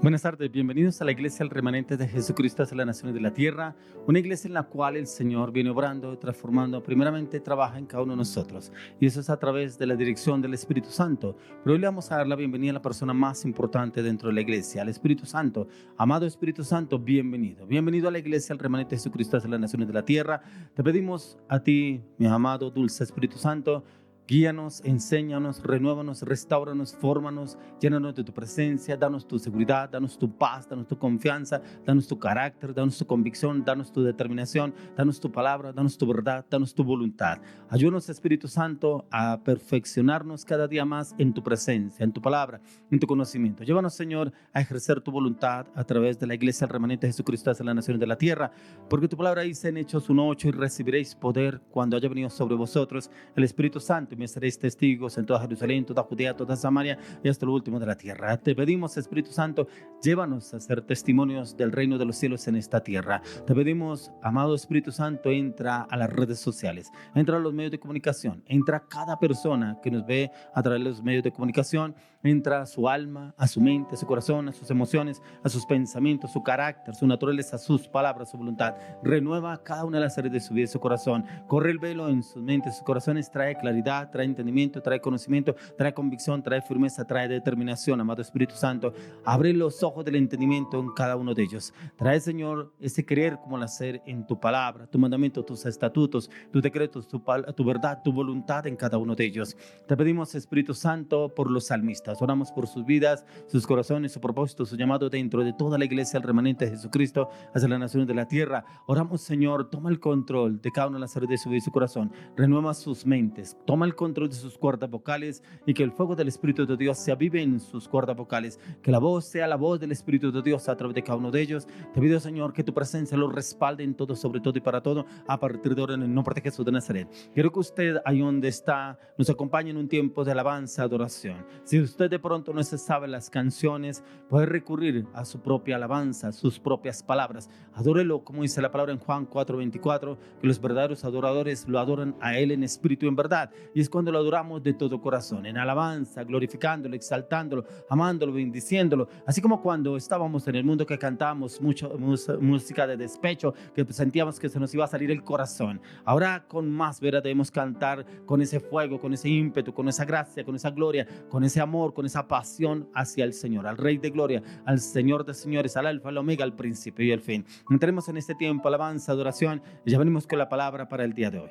Buenas tardes, bienvenidos a la Iglesia El Remanente de Jesucristo hacia las Naciones de la Tierra, una iglesia en la cual el Señor viene obrando y transformando, primeramente trabaja en cada uno de nosotros, y eso es a través de la dirección del Espíritu Santo. Pero hoy le vamos a dar la bienvenida a la persona más importante dentro de la iglesia, al Espíritu Santo. Amado Espíritu Santo, bienvenido. Bienvenido a la Iglesia El Remanente de Jesucristo hacia las Naciones de la Tierra. Te pedimos a ti, mi amado, dulce Espíritu Santo, guíanos, enséñanos, renuévanos, restáuranos, fórmanos, llénanos de tu presencia, danos tu seguridad, danos tu paz, danos tu confianza, danos tu carácter, danos tu convicción, danos tu determinación, danos tu palabra, danos tu verdad, danos tu voluntad. Ayúdanos, Espíritu Santo, a perfeccionarnos cada día más en tu presencia, en tu palabra, en tu conocimiento. Llévanos, Señor, a ejercer tu voluntad a través de la Iglesia El Remanente de Jesucristo hacia las Naciones de la Tierra, porque tu palabra dice en Hechos 1:8: y recibiréis poder cuando haya venido sobre vosotros el Espíritu Santo, y me seréis testigos en toda Jerusalén, toda Judea, toda Samaria y hasta lo último de la tierra. Te pedimos, Espíritu Santo, llévanos a ser testimonios del reino de los cielos en esta tierra. Te pedimos, amado Espíritu Santo, entra a las redes sociales, entra a los medios de comunicación, entra a cada persona que nos ve a través de los medios de comunicación, entra a su alma, a su mente, a su corazón, a sus emociones, a sus pensamientos, su carácter, su naturaleza, sus palabras, su voluntad. Renueva cada una de las áreas de su vida y su corazón. Corre el velo en sus mentes, sus corazones, trae claridad, trae entendimiento, trae conocimiento, trae convicción, trae firmeza, trae determinación. Amado Espíritu Santo, abre los ojos del entendimiento en cada uno de ellos. Trae, Señor, ese querer como el hacer en tu palabra, tu mandamiento, tus estatutos, tus decretos, tu verdad, tu voluntad en cada uno de ellos. Te pedimos, Espíritu Santo, por los salmistas. Oramos por sus vidas, sus corazones, su propósito, su llamado dentro de toda la Iglesia El Remanente de Jesucristo hacia las naciones de la tierra. Oramos, Señor, toma el control de cada una de las áreas de su vida y su corazón. Renueva sus mentes, toma el control de sus cuerdas vocales, y que el fuego del Espíritu de Dios se avive en sus cuerdas vocales, que la voz sea la voz del Espíritu de Dios a través de cada uno de ellos. Te pido, Señor, que tu presencia los respalde en todo, sobre todo y para todo, a partir de ahora, en el nombre de Jesús de Nazaret. Quiero que usted, ahí donde está, nos acompañe en un tiempo de alabanza, adoración. Si usted de pronto no se sabe las canciones, puede recurrir a su propia alabanza, a sus propias palabras. Adórelo, como dice la palabra en Juan 4:24, que los verdaderos adoradores lo adoran a Él en espíritu y en verdad. Y es cuando lo adoramos de todo corazón, en alabanza, glorificándolo, exaltándolo, amándolo, bendiciéndolo. Así como cuando estábamos en el mundo, que cantábamos música de despecho, que sentíamos que se nos iba a salir el corazón. Ahora con más vera debemos cantar con ese fuego, con ese ímpetu, con esa gracia, con esa gloria, con ese amor, con esa pasión hacia el Señor, al Rey de Gloria, al Señor de señores, al Alfa, al Omega, al principio y el fin. Entremos en este tiempo, alabanza, adoración, y ya venimos con la palabra para el día de hoy.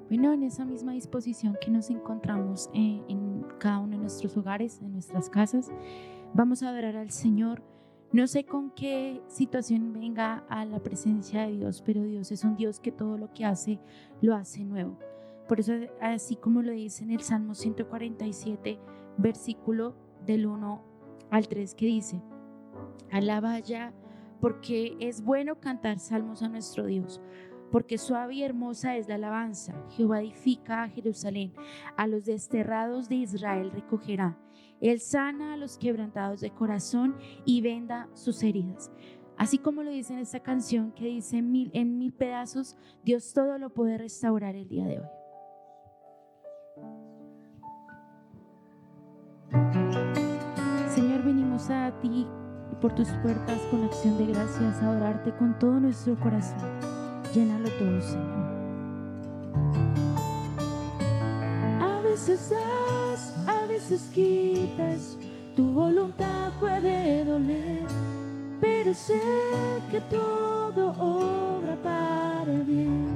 Bueno, en esa misma disposición que nos encontramos en cada uno de nuestros hogares, en nuestras casas, vamos a adorar al Señor. No sé con qué situación venga a la presencia de Dios, pero Dios es un Dios que todo lo que hace, lo hace nuevo. Por eso, así como lo dice en el Salmo 147, versículo del 1 al 3, que dice: alaba ya, porque es bueno cantar salmos a nuestro Dios. Porque suave y hermosa es la alabanza. Jehová edifica a Jerusalén, a los desterrados de Israel recogerá. Él sana a los quebrantados de corazón y venda sus heridas. Así como lo dice en esta canción que dice: en mil pedazos, Dios todo lo puede restaurar el día de hoy. Señor, venimos a ti y por tus puertas con acción de gracias a adorarte con todo nuestro corazón. Llénalo todo, Señor. A veces das, a veces quitas, tu voluntad puede doler, pero sé que todo obra para el bien.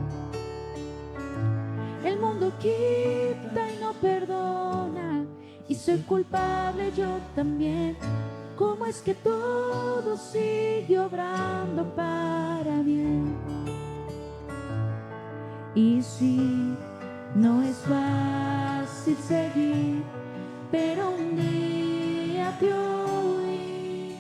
El mundo quita y no perdona, y soy culpable yo también. ¿Cómo es que todo sigue obrando para bien? Y sí, no es fácil seguir, pero un día te oí.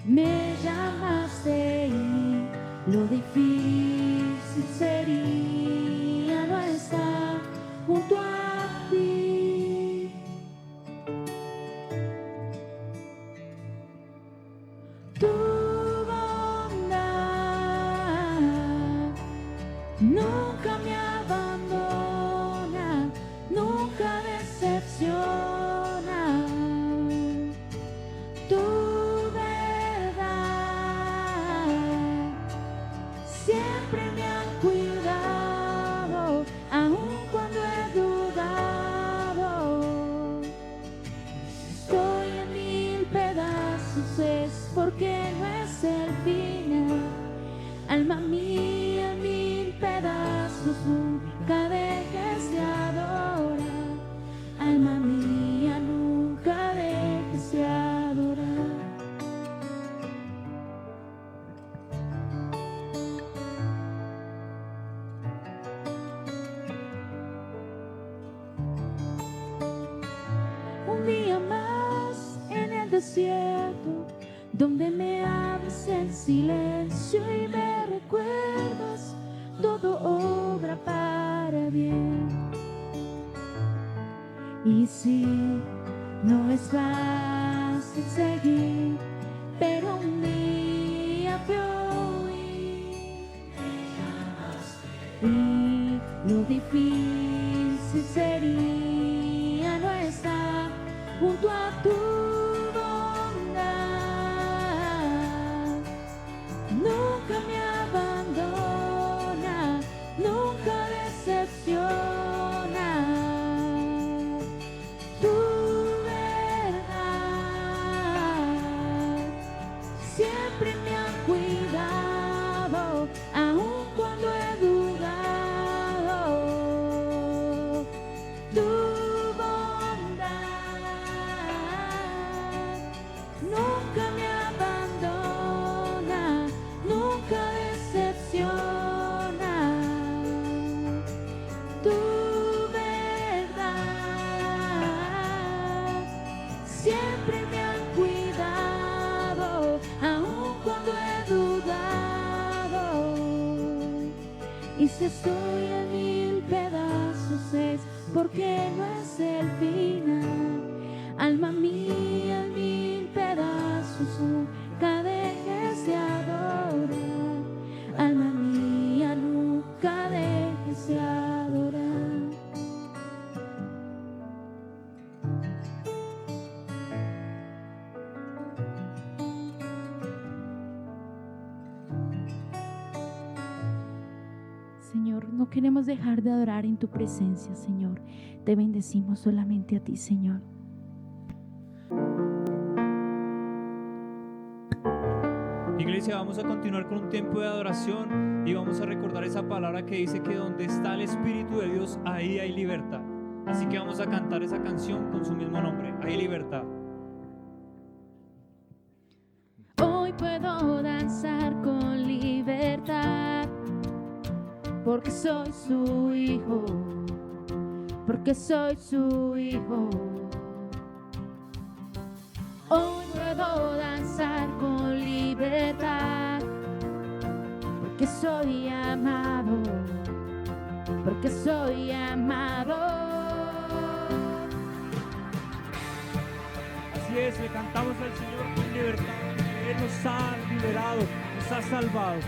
Me llamaste y lo difícil sería no estar junto a ti. Tu bondad no Un día más en el desierto, donde me hablas en silencio y me recuerdas, todo obra para bien. Y sí, no es fácil seguir, pero un día fui y lo difícil sería no estar junto a tu bondad. Nunca me abandona, nunca decepciona. Tu verdad siempre me ha cuidado, aun cuando he dudado. Tu bondad nunca me abandona, nunca decepciona. Tu verdad siempre me ha cuidado, aun cuando he dudado. Y si estoy en mil pedazos es porque no es el final. Alma mía, en mil pedazos nunca dejes de adorar. Alma mía, nunca dejes de adorar. Señor, no queremos dejar de adorar en tu presencia, Señor. Te bendecimos solamente a ti, Señor. Iglesia, vamos a continuar con un tiempo de adoración y vamos a recordar esa palabra que dice que donde está el Espíritu de Dios, ahí hay libertad. Así que vamos a cantar esa canción con su mismo nombre, Hay Libertad. Hoy puedo danzar con libertad, porque soy su hijo, porque soy su hijo. Hoy puedo danzar con libertad, porque soy amado, porque soy amado. Así es, le cantamos al Señor con libertad. Él nos ha liberado, nos ha salvado.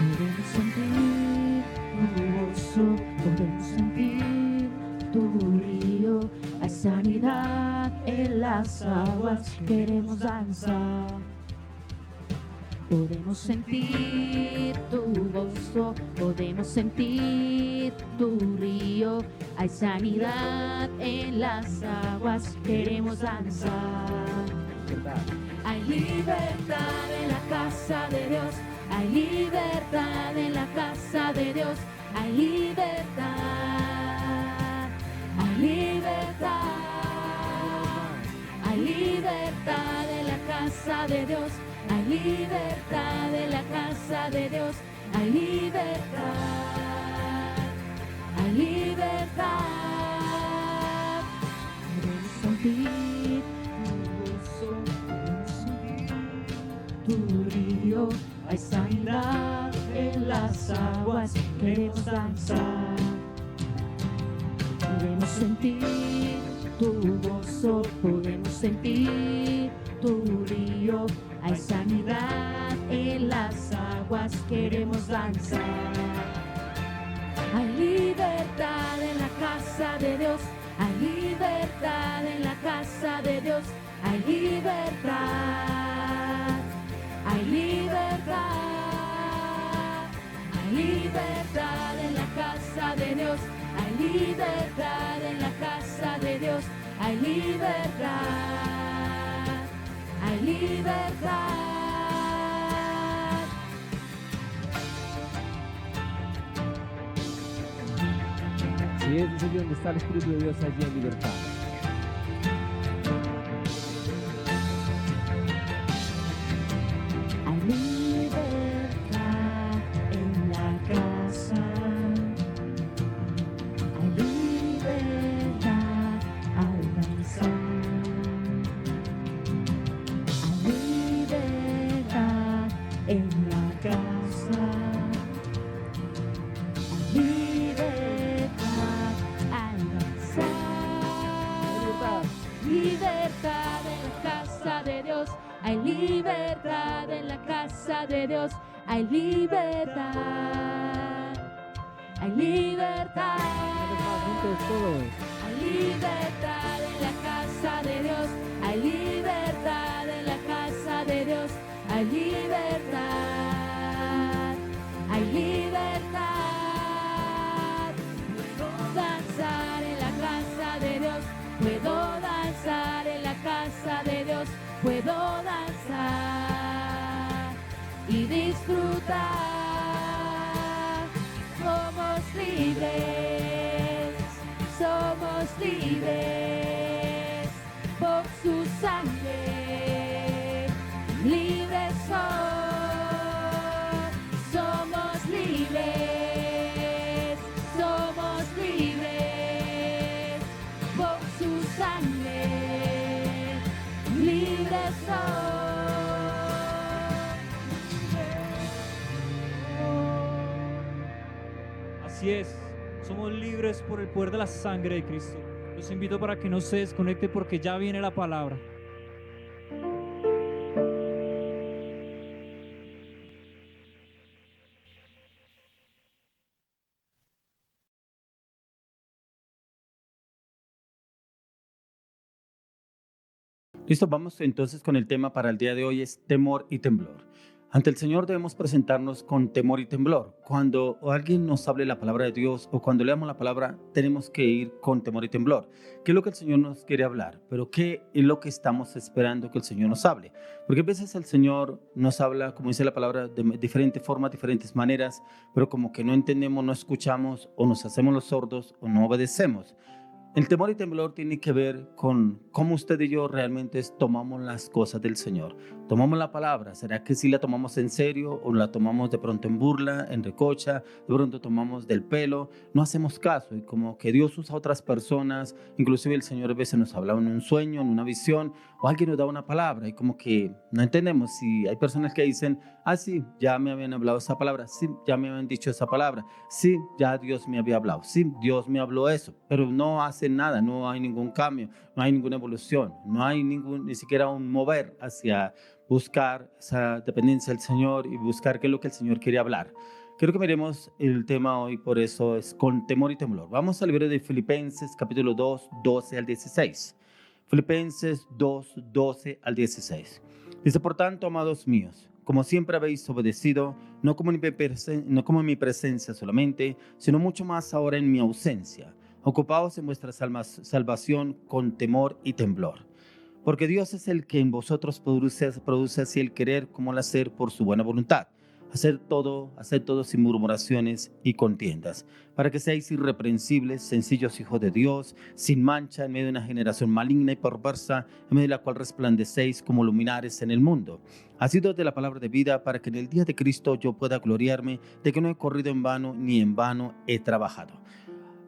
Podemos sentir tu gozo, podemos sentir tu río. Hay sanidad en las aguas, queremos danzar. Podemos sentir tu gozo, podemos sentir tu río. Hay sanidad en las aguas, queremos danzar. Hay libertad en la casa de Dios, hay libertad en la casa de Dios, hay libertad, hay libertad, hay libertad en la casa de Dios, hay libertad en la casa de Dios, hay libertad, hay libertad. Podemos sentir tu río, hay sanidad en las aguas, queremos danzar. Podemos sentir tu gozo, podemos sentir tu río, hay sanidad en las aguas, queremos danzar. Hay libertad en la casa de Dios, hay libertad en la casa de Dios, hay libertad, hay libertad, hay libertad en la casa de Dios, hay libertad en la casa de Dios, hay libertad, hay libertad. Si es dice donde está el Espíritu de Dios, allí hay libertad. Hay libertad en la casa casa de Dios hay libertad. Hay libertad. Juntos todos. Hay libertad en la casa de Dios. Hay libertad en la casa de Dios. Hay libertad. Hay libertad. Puedo danzar en la casa de Dios. Puedo danzar en la casa de Dios. Puedo danzar y disfrutar. Somos libres, somos libres por su sangre, libres somos libres por su sangre, libres Así es, somos libres por el poder de la sangre de Cristo. Los invito para que no se desconecte porque ya viene la palabra. Listo, vamos entonces con el tema para el día de hoy, es temor y temblor. Ante el Señor debemos presentarnos con temor y temblor. Cuando alguien nos hable la palabra de Dios o cuando leamos la palabra, tenemos que ir con temor y temblor. ¿Qué es lo que el Señor nos quiere hablar? Pero ¿qué es lo que estamos esperando que el Señor nos hable? Porque a veces el Señor nos habla, como dice la palabra, de diferentes formas, diferentes maneras, pero como que no entendemos, no escuchamos, o nos hacemos los sordos o no obedecemos. El temor y temblor tiene que ver con cómo usted y yo realmente tomamos las cosas del Señor. Tomamos la palabra, ¿será que sí la tomamos en serio o la tomamos de pronto en burla, en recocha, de pronto tomamos del pelo? No hacemos caso y como que Dios usa a otras personas, inclusive el Señor a veces nos habla en un sueño, en una visión, o alguien nos da una palabra y como que no entendemos. Si hay personas que dicen, sí, ya me habían hablado esa palabra, sí, ya me habían dicho esa palabra, sí, ya Dios me había hablado, sí, Dios me habló eso, pero no hace nada, no hay ningún cambio, no hay ninguna evolución, no hay ni siquiera un mover hacia buscar esa dependencia del Señor y buscar qué es lo que el Señor quiere hablar. Quiero que miremos el tema hoy, por eso es con temor y temblor. Vamos al libro de Filipenses, capítulo 2, 12 al 16. Filipenses 2, 12 al 16. Dice, por tanto, amados míos, como siempre habéis obedecido, no como en mi presencia solamente, sino mucho más ahora en mi ausencia. Ocupaos en vuestra salvación con temor y temblor. Porque Dios es el que en vosotros produce así el querer como el hacer por su buena voluntad. Hacer todo sin murmuraciones y contiendas, para que seáis irreprensibles, sencillos hijos de Dios, sin mancha en medio de una generación maligna y perversa, en medio de la cual resplandecéis como luminares en el mundo. Asidos de la palabra de vida, para que en el día de Cristo yo pueda gloriarme de que no he corrido en vano, ni en vano he trabajado.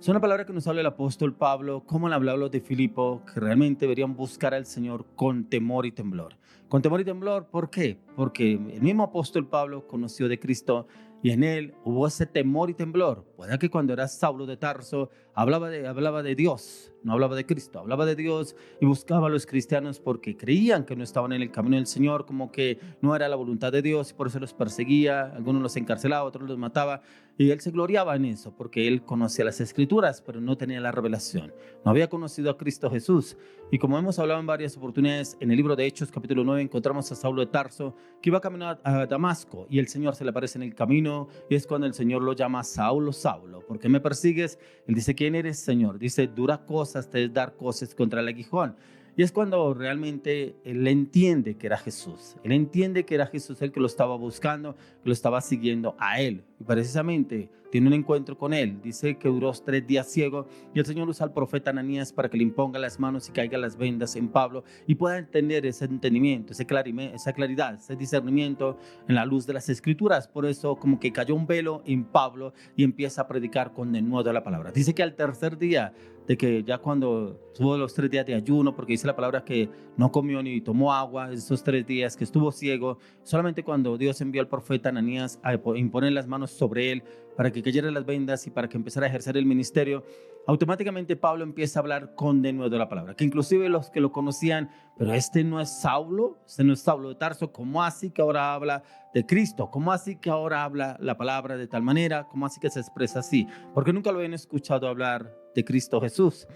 Es una palabra que nos habla el apóstol Pablo, como le habló a los de Filipo, que realmente deberían buscar al Señor con temor y temblor. Con temor y temblor, ¿por qué? Porque el mismo apóstol Pablo conoció de Cristo y en él hubo ese temor y temblor. Puede que cuando era Saulo de Tarso hablaba de Dios, no hablaba de Cristo, hablaba de Dios y buscaba a los cristianos porque creían que no estaban en el camino del Señor, como que no era la voluntad de Dios y por eso los perseguía, algunos los encarcelaba, otros los mataba y él se gloriaba en eso porque él conocía las Escrituras pero no tenía la revelación, no había conocido a Cristo Jesús. Y como hemos hablado en varias oportunidades, en el libro de Hechos capítulo 9 encontramos a Saulo de Tarso que iba camino a Damasco y el Señor se le aparece en el camino y es cuando el Señor lo llama Saulo, Saulo, ¿por qué me persigues? Él dice, ¿quién eres, Señor? Dice, dura cosas te es dar cosas contra el aguijón. Y es cuando realmente él entiende que era Jesús. Él entiende que era Jesús el que lo estaba buscando, que lo estaba siguiendo a él. Y precisamente tiene un encuentro con él. Dice que duró 3 días ciego y el Señor usa al profeta Ananías para que le imponga las manos y caigan las vendas en Pablo y pueda entender ese entendimiento, esa claridad, ese discernimiento en la luz de las Escrituras. Por eso como que cayó un velo en Pablo y empieza a predicar con denuedo la palabra. Dice que al tercer día, de que ya cuando tuvo los 3 días de ayuno, porque dice la palabra que no comió ni tomó agua esos 3 días que estuvo ciego, solamente cuando Dios envió al profeta Ananías a imponer las manos sobre él, para que cayeran las vendas y para que empezara a ejercer el ministerio, automáticamente Pablo empieza a hablar con denuedo de la palabra, que inclusive los que lo conocían, pero este no es Saulo de Tarso, ¿cómo así que ahora habla de Cristo? ¿Cómo así que ahora habla la palabra de tal manera? ¿Cómo así que se expresa así? Porque nunca lo habían escuchado hablar de Cristo Jesús.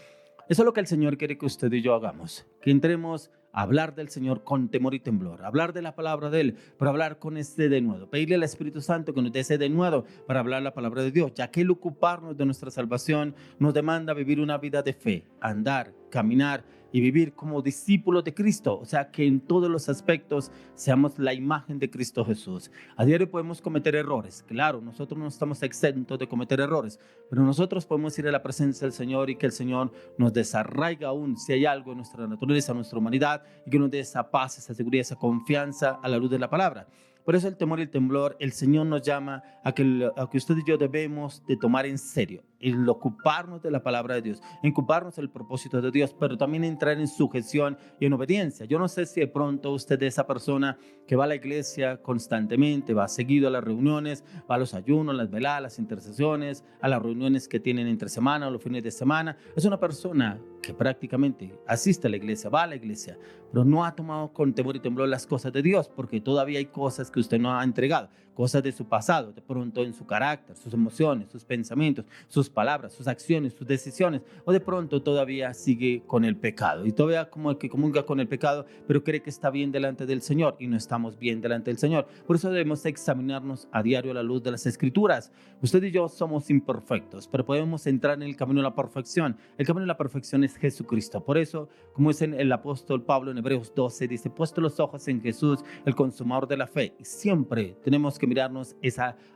Eso es lo que el Señor quiere que usted y yo hagamos, que entremos a hablar del Señor con temor y temblor, hablar de la palabra de Él, pero hablar con este denuedo, pedirle al Espíritu Santo que nos dé ese denuedo para hablar la palabra de Dios, ya que el ocuparnos de nuestra salvación nos demanda vivir una vida de fe, andar, caminar y vivir como discípulos de Cristo, o sea que en todos los aspectos seamos la imagen de Cristo Jesús. A diario podemos cometer errores, claro, nosotros no estamos exentos de cometer errores, pero nosotros podemos ir a la presencia del Señor y que el Señor nos desarraiga aún si hay algo en nuestra naturaleza, en nuestra humanidad, y que nos dé esa paz, esa seguridad, esa confianza a la luz de la palabra. Por eso el temor y el temblor, el Señor nos llama a que usted y yo debemos de tomar en serio el ocuparnos de la palabra de Dios, en ocuparnos del propósito de Dios, pero también entrar en sujeción y en obediencia. Yo no sé si de pronto usted es esa persona que va a la iglesia constantemente, va seguido a las reuniones, va a los ayunos, las veladas, las intercesiones, a las reuniones que tienen entre semana o los fines de semana. Es una persona que prácticamente asiste a la iglesia, va a la iglesia, pero no ha tomado con temor y temblor las cosas de Dios, porque todavía hay cosas que usted no ha entregado, cosas de su pasado, de pronto en su carácter, sus emociones, sus pensamientos, sus palabras, sus acciones, sus decisiones, o de pronto todavía sigue con el pecado y todavía como el que comulga con el pecado, pero cree que está bien delante del Señor y no estamos bien delante del Señor. Por eso debemos examinarnos a diario a la luz de las Escrituras. Usted y yo somos imperfectos, pero podemos entrar en el camino de la perfección. El camino de la perfección es Jesucristo. Por eso, como dice el apóstol Pablo en Hebreos 12, dice, puesto los ojos en Jesús, el consumador de la fe. Y siempre tenemos que mirarnos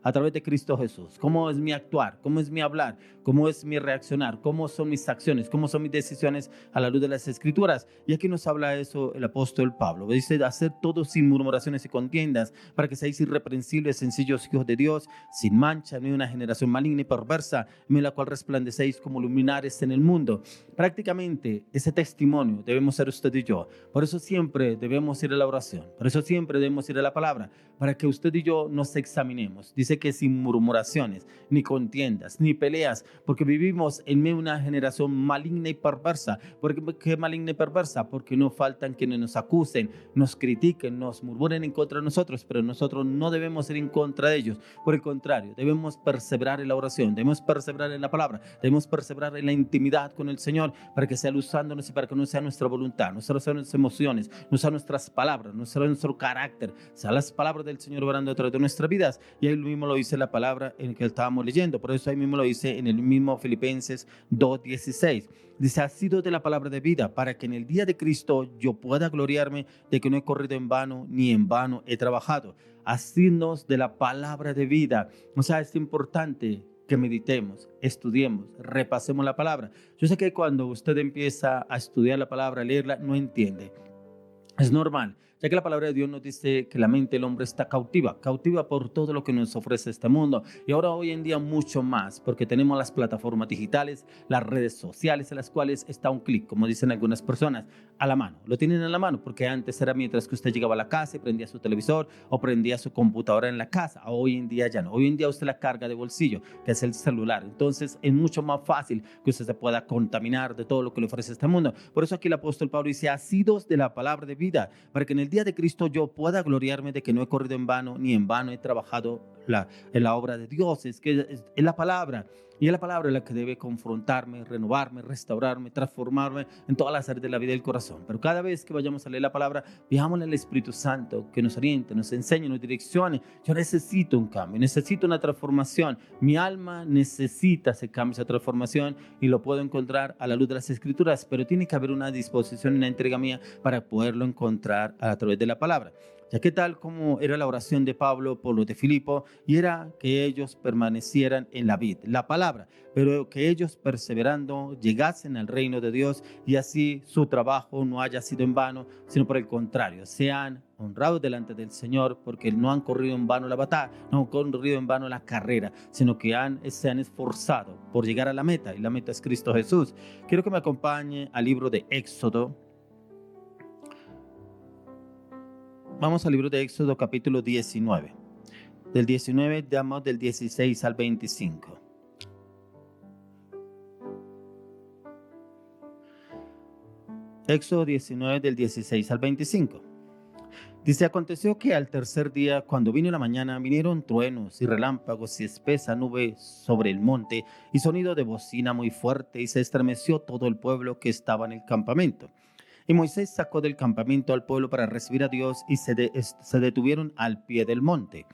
a través de Cristo Jesús. ¿Cómo es mi actuar? ¿Cómo es mi hablar? ¿Cómo es mi reaccionar? ¿Cómo son mis acciones? ¿Cómo son mis decisiones a la luz de las Escrituras? Y aquí nos habla eso el apóstol Pablo. Dice, hacer todo sin murmuraciones y contiendas, para que seáis irreprensibles, sencillos hijos de Dios, sin mancha, ni una generación maligna y perversa, en la cual resplandecéis como luminares en el mundo. Prácticamente ese testimonio debemos ser usted y yo. Por eso siempre debemos ir a la oración. Por eso siempre debemos ir a la palabra, para que usted y yo nos examinemos. Dice que sin murmuraciones, ni contiendas, ni peleas, porque vivimos en medio de una generación maligna y perversa. ¿Por qué maligna y perversa? Porque no faltan quienes nos acusen, nos critiquen, nos murmuren en contra de nosotros, pero nosotros no debemos ir en contra de ellos. Por el contrario, debemos perseverar en la oración, debemos perseverar en la palabra, debemos perseverar en la intimidad con el Señor, para que sea Él usándonos y para que no sea nuestra voluntad, no sean nuestras emociones, no sean nuestras palabras, no sea nuestro carácter, sean las palabras del Señor obrando a través de nuestras vidas. Y ahí mismo lo dice la palabra en que estábamos leyendo. Por eso ahí mismo lo dice en el mismo Filipenses 2:16. Dice, asidos de la palabra de vida, para que en el día de Cristo yo pueda gloriarme de que no he corrido en vano, ni en vano he trabajado. Asidos de la palabra de vida. O sea, es importante que meditemos, estudiemos, repasemos la palabra. Yo sé que cuando usted empieza a estudiar la palabra, a leerla, no entiende. Es normal, ya que la palabra de Dios nos dice que la mente del hombre está cautiva por todo lo que nos ofrece este mundo. Y ahora hoy en día mucho más, porque tenemos las plataformas digitales, las redes sociales, en las cuales está un clic, como dicen algunas personas, a la mano. Lo tienen a la mano, porque antes era mientras que usted llegaba a la casa y prendía su televisor o prendía su computadora en la casa. Hoy en día ya no. Hoy en día usted la carga de bolsillo, que es el celular. Entonces es mucho más fácil que usted se pueda contaminar de todo lo que le ofrece este mundo. Por eso aquí el apóstol Pablo dice, asidos de la palabra de vida, para que en el día de Cristo yo pueda gloriarme de que no he corrido en vano, ni en vano he trabajado en la obra de Dios. Es la palabra, y es la palabra la que debe confrontarme, renovarme, restaurarme, transformarme en todas las áreas de la vida y del corazón. Pero cada vez que vayamos a leer la palabra, pidámosle al Espíritu Santo que nos oriente, nos enseñe, nos direccione. Yo necesito un cambio, necesito una transformación. Mi alma necesita ese cambio, esa transformación, y lo puedo encontrar a la luz de las Escrituras, pero tiene que haber una disposición y una entrega mía para poderlo encontrar a través de la palabra. Ya que tal como era la oración de Pablo por los de Filipo, y era que ellos permanecieran en la vid, la palabra, pero que ellos perseverando llegasen al reino de Dios, y así su trabajo no haya sido en vano, sino por el contrario, sean honrados delante del Señor, porque no han corrido en vano la batalla, no han corrido en vano la carrera, sino que se han esforzado por llegar a la meta, y la meta es Cristo Jesús. Quiero que me acompañe al libro de Éxodo. Vamos al libro de Éxodo capítulo 19. del 19, damos del 16 al 25. Éxodo 19 del 16 al 25. Dice, aconteció que al tercer día, cuando vino la mañana, vinieron truenos y relámpagos y espesa nube sobre el monte y sonido de bocina muy fuerte, y se estremeció todo el pueblo que estaba en el campamento. Y Moisés sacó del campamento al pueblo para recibir a Dios, y se detuvieron al pie del monte.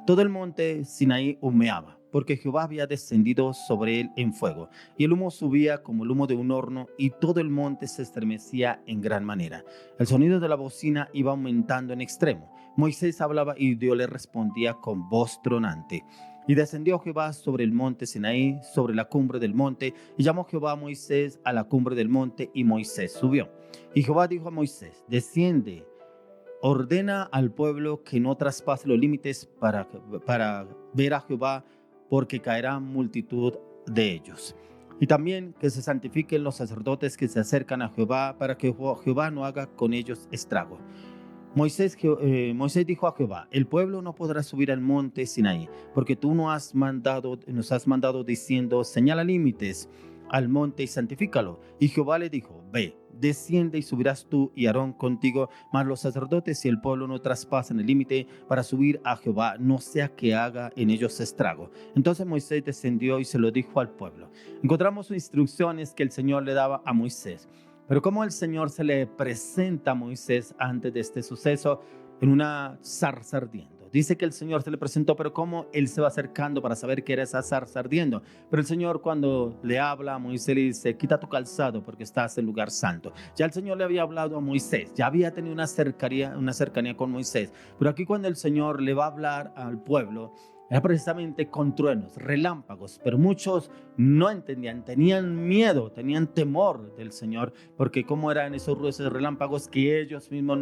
Todo el monte Sinaí humeaba, porque Jehová había descendido sobre él en fuego, y el humo subía como el humo de un horno, y todo el monte se estremecía en gran manera. El sonido de la bocina iba aumentando en extremo. Moisés hablaba y Dios le respondía con voz tronante. Y descendió Jehová sobre el monte Sinaí, sobre la cumbre del monte, y llamó Jehová a Moisés a la cumbre del monte, y Moisés subió. Y Jehová dijo a Moisés, desciende, ordena al pueblo que no traspase los límites para ver a Jehová, porque caerá multitud de ellos. Y también que se santifiquen los sacerdotes que se acercan a Jehová, para que Jehová no haga con ellos estrago. Moisés dijo a Jehová, el pueblo no podrá subir al monte Sinaí, porque tú nos has mandado diciendo, señala límites al monte y santifícalo. Y Jehová le dijo, ve, desciende y subirás tú y Aarón contigo, mas los sacerdotes y el pueblo no traspasen el límite para subir a Jehová, no sea que haga en ellos estrago. Entonces Moisés descendió y se lo dijo al pueblo. Encontramos instrucciones que el Señor le daba a Moisés. Pero cómo el Señor se le presenta a Moisés antes de este suceso en una zarza ardiendo. Dice que el Señor se le presentó, pero cómo él se va acercando para saber qué era esa zarza ardiendo. Pero el Señor, cuando le habla a Moisés, le dice, quita tu calzado porque estás en lugar santo. Ya el Señor le había hablado a Moisés, ya había tenido una cercanía con Moisés. Pero aquí cuando el Señor le va a hablar al pueblo, era precisamente con truenos, relámpagos, pero muchos no entendían, tenían miedo, tenían temor del Señor, porque cómo eran esos relámpagos que ellos mismos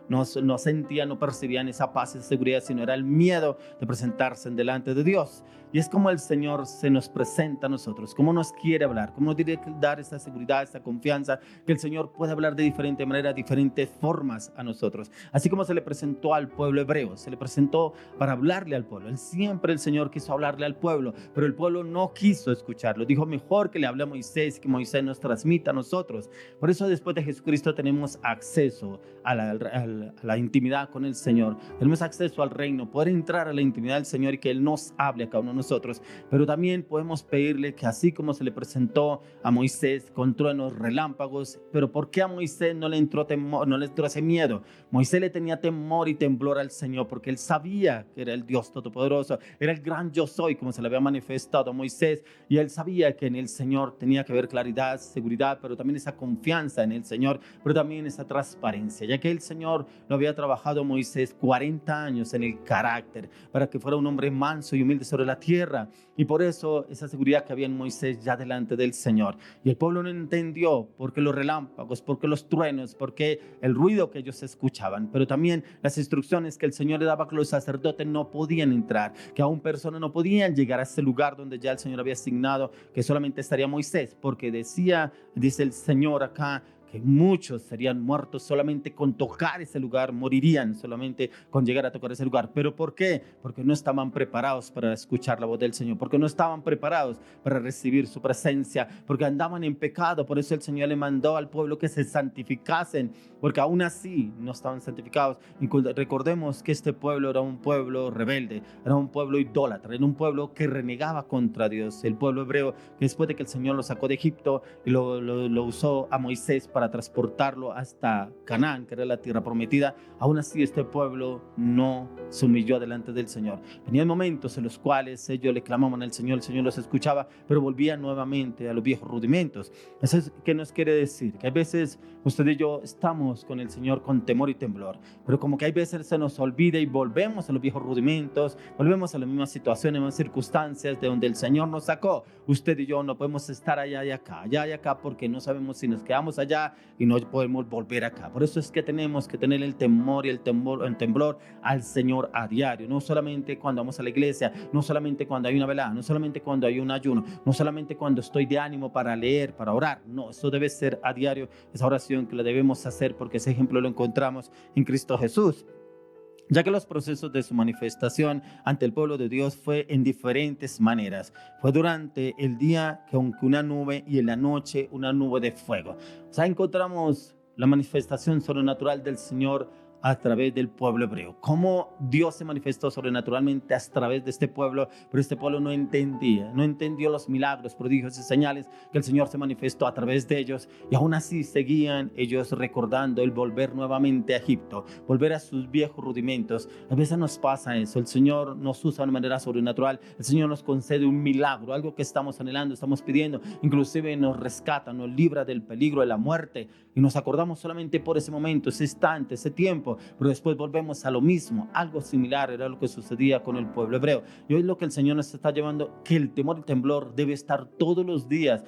no sentían, no percibían esa paz y seguridad, sino era el miedo de presentarse delante de Dios. Y es como el Señor se nos presenta a nosotros, cómo nos quiere hablar, cómo nos quiere dar esa seguridad, esa confianza, que el Señor puede hablar de diferente manera, diferentes formas a nosotros. Así como se le presentó al pueblo hebreo, se le presentó para hablarle al pueblo. Siempre el Señor quiso hablarle al pueblo, pero el pueblo no quiso escucharlo. Dijo, mejor que le hable a Moisés, que Moisés nos transmita a nosotros. Por eso después de Jesucristo tenemos acceso a la intimidad con el Señor. Tenemos acceso al reino, poder entrar a la intimidad del Señor y que Él nos hable a cada uno de nosotros. Pero también podemos pedirle que así como se le presentó a Moisés con truenos, relámpagos, pero ¿por qué a Moisés no le entró temor, no le entró ese miedo? Moisés le tenía temor y temblor al Señor porque él sabía que era el Dios Todopoderoso, era el gran yo soy, como se le había manifestado a Moisés, y él sabía que en el Señor tenía que haber claridad, seguridad, pero también esa confianza en el Señor, pero también esa transparencia, ya que el Señor lo había trabajado a Moisés 40 años en el carácter, para que fuera un hombre manso y humilde sobre la tierra, y por eso esa seguridad que había en Moisés ya delante del Señor. Y el pueblo no entendió por qué los relámpagos, por qué los truenos, por qué el ruido que ellos escuchaban, pero también las instrucciones que el Señor le daba, que los sacerdotes no podían entrar, que aún personas no podían llegar a ese lugar donde ya el Señor había asignado que solamente estaría Moisés, porque dice el Señor acá, que muchos serían muertos solamente con tocar ese lugar, morirían solamente con llegar a tocar ese lugar. ¿Pero por qué? Porque no estaban preparados para escuchar la voz del Señor, porque no estaban preparados para recibir su presencia, porque andaban en pecado. Por eso el Señor le mandó al pueblo que se santificasen, porque aún así no estaban santificados. Y recordemos que este pueblo era un pueblo rebelde, era un pueblo idólatra, era un pueblo que renegaba contra Dios. El pueblo hebreo, que después de que el Señor lo sacó de Egipto y lo usó a Moisés para transportarlo hasta Canaán, que era la tierra prometida, aún así este pueblo no se humilló delante del Señor. Venían momentos en los cuales ellos le clamaban al Señor, el Señor los escuchaba, pero volvían nuevamente a los viejos rudimentos. Eso es que nos quiere decir que a veces usted y yo estamos con el Señor con temor y temblor, pero como que hay veces se nos olvida y volvemos a los viejos rudimentos, volvemos a las mismas situaciones, mismas circunstancias de donde el Señor nos sacó. Usted y yo no podemos estar allá y acá, porque no sabemos si nos quedamos allá y no podemos volver acá. Por eso es que tenemos que tener el temor y el temblor al Señor a diario, no solamente cuando vamos a la iglesia, no solamente cuando hay una velada, no solamente cuando hay un ayuno, no solamente cuando estoy de ánimo para leer, para orar. No, eso debe ser a diario, esa oración que la debemos hacer, porque ese ejemplo lo encontramos en Cristo Jesús. ya que los procesos de su manifestación ante el pueblo de Dios fue en diferentes maneras. Fue durante el día con una nube y en la noche una nube de fuego. O sea, encontramos la manifestación sobrenatural del Señor a través del pueblo hebreo. Cómo Dios se manifestó sobrenaturalmente a través de este pueblo, pero este pueblo no entendió los milagros, prodigios y señales que el Señor se manifestó a través de ellos, y aún así seguían ellos recordando el volver nuevamente a Egipto, volver a sus viejos rudimentos. A veces nos pasa eso, el Señor nos usa de manera sobrenatural, el Señor nos concede un milagro, algo que estamos anhelando, estamos pidiendo, inclusive nos rescata, nos libra del peligro de la muerte, y nos acordamos solamente por ese momento, ese instante, ese tiempo, pero después volvemos a lo mismo. Algo similar era lo que sucedía con el pueblo hebreo, y hoy lo que el Señor nos está llevando, que el temor y temblor debe estar todos los días,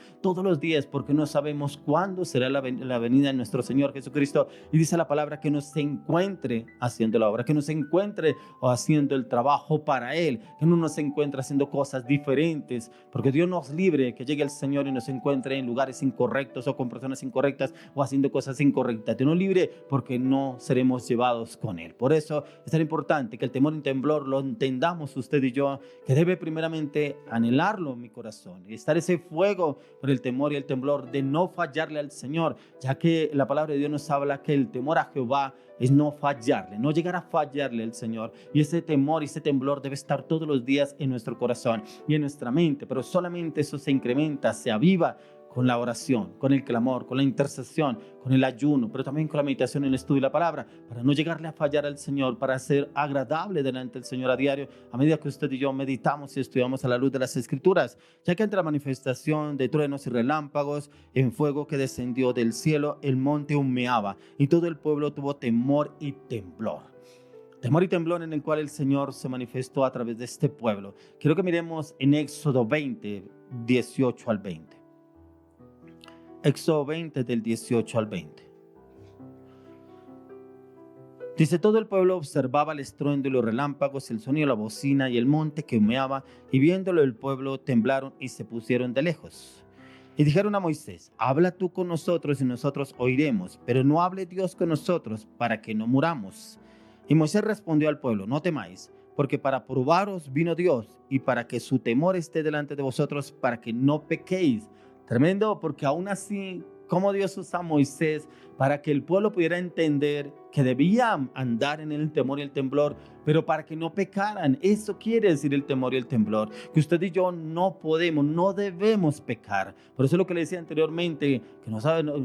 porque no sabemos cuándo será la venida de nuestro Señor Jesucristo, y dice la palabra que nos encuentre haciendo la obra, que nos encuentre o haciendo el trabajo para Él, que no nos encuentre haciendo cosas diferentes, porque Dios nos libre que llegue el Señor y nos encuentre en lugares incorrectos o con personas incorrectas o haciendo cosas incorrectas. Dios nos libre porque no seremos llevados con Él. Por eso es tan importante que el temor y el temblor lo entendamos usted y yo, que debe primeramente anhelarlo en mi corazón y estar ese fuego por el temor y el temblor de no fallarle al Señor, ya que la palabra de Dios nos habla que el temor a Jehová es no fallarle, no llegar a fallarle al Señor, y ese temor y ese temblor debe estar todos los días en nuestro corazón y en nuestra mente, pero solamente eso se incrementa, se aviva con la oración, con el clamor, con la intercesión, con el ayuno, pero también con la meditación en el estudio de la palabra, para no llegarle a fallar al Señor, para ser agradable delante del Señor a diario, a medida que usted y yo meditamos y estudiamos a la luz de las Escrituras, ya que entre la manifestación de truenos y relámpagos, en fuego que descendió del cielo, el monte humeaba, y todo el pueblo tuvo temor y temblor. Temor y temblor en el cual el Señor se manifestó a través de este pueblo. Quiero que miremos en Éxodo 20, 18 al 20. Éxodo 20 del 18 al 20. Dice: todo el pueblo observaba el estruendo y los relámpagos, el sonido de la bocina y el monte que humeaba, y viéndolo el pueblo temblaron y se pusieron de lejos. Y dijeron a Moisés: habla tú con nosotros y nosotros oiremos, pero no hable Dios con nosotros para que no muramos. Y Moisés respondió al pueblo: no temáis, porque para probaros vino Dios, y para que su temor esté delante de vosotros, para que no pequéis. Tremendo, porque aún así, como Dios usa a Moisés para que el pueblo pudiera entender que debían andar en el temor y el temblor, pero para que no pecaran. Eso quiere decir el temor y el temblor, que usted y yo no podemos, no debemos pecar. Por eso es lo que le decía anteriormente,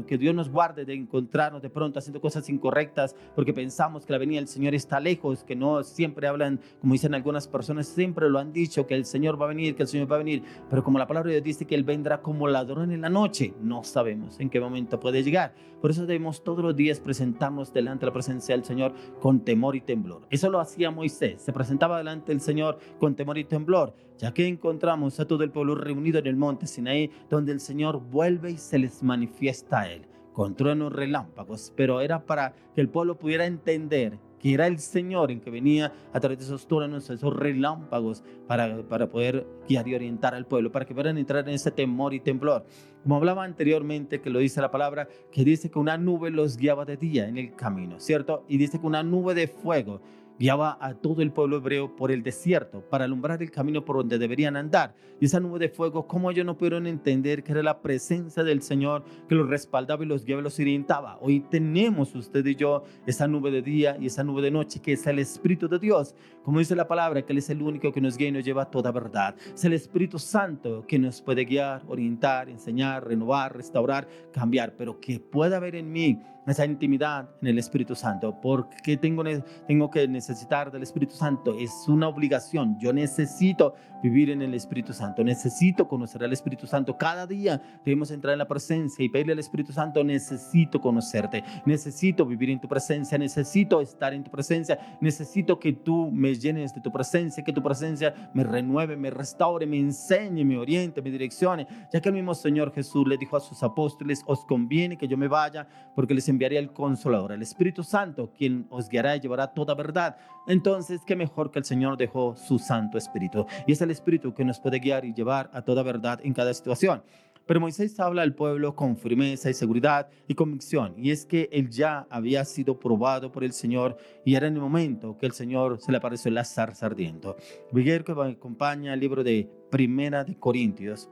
que Dios nos guarde de encontrarnos de pronto haciendo cosas incorrectas, porque pensamos que la venida del Señor está lejos, que no siempre hablan, como dicen algunas personas, siempre lo han dicho, que el Señor va a venir, que el Señor va a venir, pero como la palabra de Dios dice que Él vendrá como ladrón en la noche, no sabemos en qué momento puede llegar. Por eso debemos todos los días presentarnos delante de la presencia del Señor con temor y temblor. Eso lo hacía Moisés, se presentaba delante del Señor con temor y temblor, ya que encontramos a todo el pueblo reunido en el monte Sinaí, donde el Señor vuelve y se les manifiesta a Él, con truenos relámpagos, pero era para que el pueblo pudiera entender que era el Señor en que venía a través de esos truenos, esos relámpagos, para poder guiar y orientar al pueblo, para que puedan entrar en ese temor y temblor. Como hablaba anteriormente, que lo dice la palabra, que dice que una nube los guiaba de día en el camino, ¿cierto? Y dice que una nube de fuego guiaba a todo el pueblo hebreo por el desierto para alumbrar el camino por donde deberían andar. Y esa nube de fuego, ¿cómo ellos no pudieron entender que era la presencia del Señor que los respaldaba y los guiaba y los orientaba? Hoy tenemos usted y yo esa nube de día y esa nube de noche, que es el Espíritu de Dios. Como dice la palabra, que Él es el único que nos guía y nos lleva a toda verdad. Es el Espíritu Santo que nos puede guiar, orientar, enseñar, renovar, restaurar, cambiar, pero que pueda haber en mí esa intimidad en el Espíritu Santo. ¿Por qué tengo que necesitar del Espíritu Santo? Es una obligación. Yo necesito vivir en el Espíritu Santo. Necesito conocer al Espíritu Santo. Cada día debemos entrar en la presencia y pedirle al Espíritu Santo: necesito conocerte, necesito vivir en tu presencia, necesito estar en tu presencia, necesito que tú me llenes de tu presencia, que tu presencia me renueve, me restaure, me enseñe, me oriente, me direccione, ya que el mismo Señor Jesús le dijo a sus apóstoles: os conviene que yo me vaya, porque les enviaré el Consolador, el Espíritu Santo, quien os guiará y llevará toda verdad. Entonces, qué mejor que el Señor dejó su Santo Espíritu, y es el Espíritu que nos puede guiar y llevar a toda verdad en cada situación. Pero Moisés habla al pueblo con firmeza y seguridad y convicción, y es que él ya había sido probado por el Señor y era en el momento que el Señor se le apareció en la zarza ardiente. Miguel, que me acompaña al libro de Primera de Corintios.